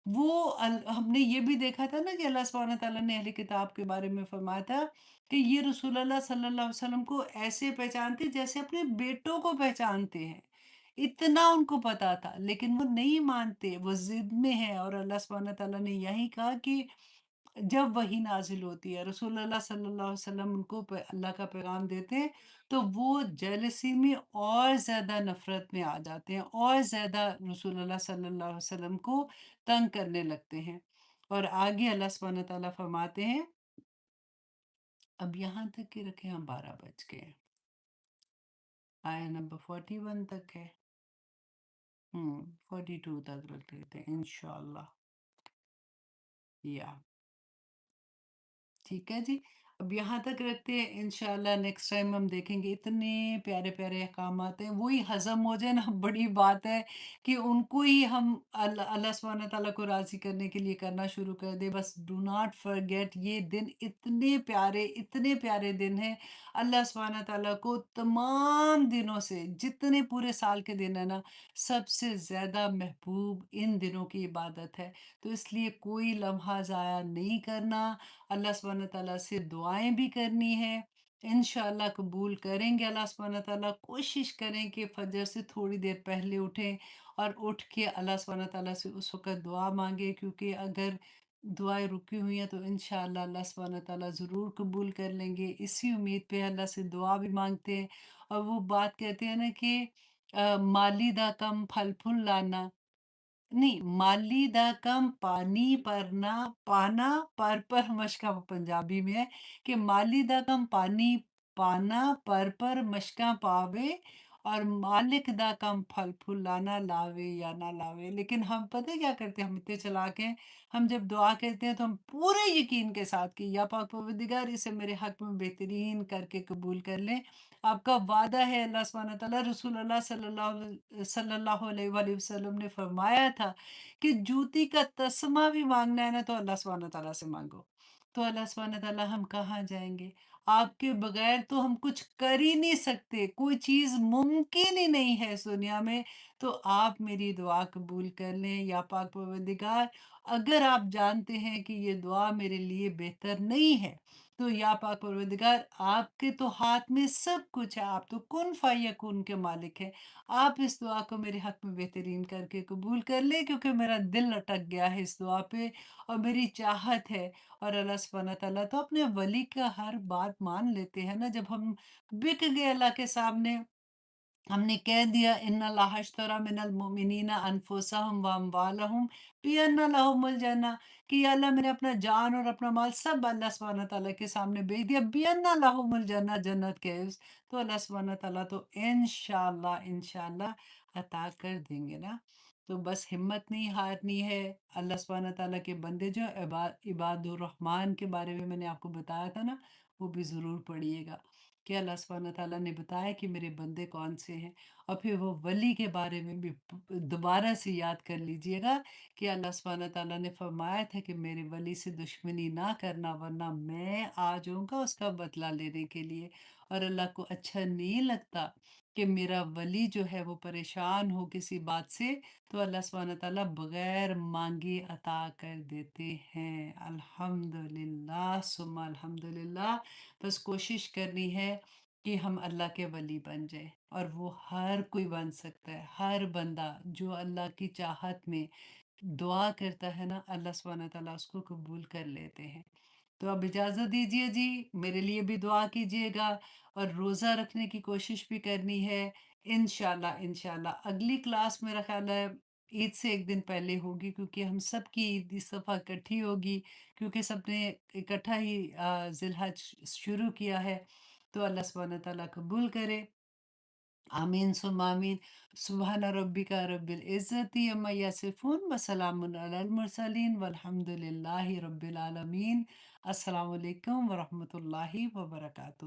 ہم نے یہ بھی دیکھا تھا نا کہ اللہ سبحانہ تعالیٰ نے اہل کتاب کے بارے میں فرمایا تھا کہ یہ رسول اللہ صلی اللہ علیہ وسلم کو ایسے پہچانتے جیسے اپنے بیٹوں کو پہچانتے ہیں، اتنا ان کو پتا تھا، لیکن وہ نہیں مانتے، وہ ضد میں ہے۔ اور اللہ سبحانہ تعالیٰ نے یہی کہا کہ جب وہی نازل ہوتی ہے، رسول اللہ صلی اللہ علیہ وسلم ان کو اللہ کا پیغام دیتے ہیں، تو وہ جیلسی میں اور زیادہ نفرت میں آ جاتے ہیں، اور زیادہ رسول اللہ صلی اللہ علیہ وسلم کو تنگ کرنے لگتے ہیں۔ اور آگے اللہ سبحانہ تعالیٰ فرماتے ہیں، اب یہاں تک کہ رکھے ہم 12 بج گئے، آیا نمبر 41 تک ہے، 42 تک رکھ لیتے ہیں انشاءاللہ، یا ٹھیک ہے جی۔ اب یہاں تک رکھتے ہیں، انشاءاللہ نیکسٹ ٹائم ہم دیکھیں گے، اتنے پیارے پیارے احکامات ہیں، وہی ہضم ہو جائے نا، بڑی بات ہے کہ ان کو ہی ہم اللہ سبحانہ تعالیٰ کو راضی کرنے کے لیے کرنا شروع کر دے۔ بس ڈو ناٹ فرگیٹ، یہ دن اتنے پیارے دن ہیں، اللہ سبحانہ تعالیٰ کو تمام دنوں سے، جتنے پورے سال کے دن ہیں نا، سب سے زیادہ محبوب ان دنوں کی عبادت ہے۔ تو اس لیے کوئی لمحہ ضائع نہیں کرنا، اللہ سبحانہ تعالیٰ سے دعائیں بھی کرنی ہے، انشاءاللہ قبول کریں گے اللہ سبحانہ تعالیٰ۔ کوشش کریں کہ فجر سے تھوڑی دیر پہلے اٹھیں، اور اٹھ کے اللہ سبحانہ تعالیٰ سے اس وقت دعا مانگے، کیونکہ اگر دعائیں رکی ہوئی ہیں تو انشاءاللہ اللہ سبحانہ تعالیٰ ضرور قبول کر لیں گے۔ اسی امید پہ اللہ سے دعا بھی مانگتے ہیں، اور وہ بات کہتے ہیں نا کہ مالی دا کم پھل پھول لانا، نہیں، مالی دا کم پانی پرنا پانا، پر مشکا پنجابی میں ہے کہ مالی دا کم پانی پانا، پر مشکاں پاوے، اور مالک دا کم پھل پھلانا لاوے یا نہ لاوے، لیکن ہم پتہ ہے کیا کرتے ہیں، ہم اتنے چلاک ہیں، ہم جب دعا کرتے ہیں تو ہم پورے یقین کے ساتھ کہ یا پاک پروردگار اسے میرے حق میں بہترین کر کے قبول کر لیں۔ آپ کا وعدہ ہے اللہ سبحانہ تعالیٰ، رسول اللہ صلی اللہ علیہ وآلہ وسلم نے فرمایا تھا کہ جوتی کا تسمہ بھی مانگنا ہے نا تو اللہ سبحانہ تعالیٰ سے مانگو۔ تو اللہ سبحانہ تعالیٰ ہم کہاں جائیں گے؟ آپ کے بغیر تو ہم کچھ کر ہی نہیں سکتے، کوئی چیز ممکن ہی نہیں ہے اس دنیا میں۔ تو آپ میری دعا قبول کر لیں یا پاک پروردگار، اگر آپ جانتے ہیں کہ یہ دعا میرے لیے بہتر نہیں ہے تو یا پاک پروردگار، آپ کے تو ہاتھ میں سب کچھ ہے، آپ تو کن فیکون کے مالک ہیں۔ آپ اس دعا کو میرے حق میں بہترین کر کے قبول کر لیں، کیونکہ میرا دل اٹک گیا ہے اس دعا پہ اور میری چاہت ہے۔ اور اللہ سبحانہ تعالیٰ تو اپنے ولی کا ہر بات مان لیتے ہیں نا، جب ہم بک گئے اللہ کے سامنے، ہم نے کہہ دیا ان اللہ اشترى من المؤمنین انفسهم واموالهم بان لهم الجنہ، کہ یا اللہ میں نے اپنا جان اور اپنا مال سب اللہ سبحانہ تعالیٰ کے سامنے بیچ دیا، بان لهم الجنہ، جنت کے عوض۔ تو اللہ سبحانہ تعالیٰ تو انشاءاللہ عطا کر دیں گے نا۔ تو بس ہمت نہیں ہارنی ہے۔ اللہ سبحانہ تعالیٰ کے بندے جو عباد الرحمن کے بارے میں نے آپ کو بتایا تھا نا، وہ بھی ضرور پڑھیے گا کہ اللہ سبحانہ تعالیٰ نے بتایا کہ میرے بندے کون سے ہیں، اور پھر وہ ولی کے بارے میں بھی دوبارہ سے یاد کر لیجئے گا کہ اللہ سبحانہ تعالیٰ نے فرمایا تھا کہ میرے ولی سے دشمنی نہ کرنا ورنہ میں آ جاؤں گا اس کا بدلہ لینے کے لیے، اور اللہ کو اچھا نہیں لگتا کہ میرا ولی جو ہے وہ پریشان ہو کسی بات سے، تو اللہ سبحانہ تعالیٰ بغیر مانگے عطا کر دیتے ہیں۔ الحمدللہ ثم الحمدللہ۔ بس کوشش کرنی ہے کہ ہم اللہ کے ولی بن جائیں، اور وہ ہر کوئی بن سکتا ہے، ہر بندہ جو اللہ کی چاہت میں دعا کرتا ہے نا، اللہ سبحانہ تعالیٰ اس کو قبول کر لیتے ہیں۔ تو اب اجازت دیجیے جی، میرے لیے بھی دعا کیجیے گا، اور روزہ رکھنے کی کوشش بھی کرنی ہے۔ انشاءاللہ اگلی کلاس میرا خیال ہے عید سے ایک دن پہلے ہوگی، کیونکہ ہم سب کی عید اس دفعہ اکٹھی ہوگی، کیونکہ سب نے اکٹھا ہی ذی الحج شروع کیا ہے۔ تو اللہ سبحانہ تعالیٰ قبول کرے، آمین ثم آمین۔ سبحان ربک رب العزت عما یصفون وسلام علی المرسلین والحمد للہ رب العالمین۔ السلام علیکم ورحمۃ اللہ وبرکاتہ۔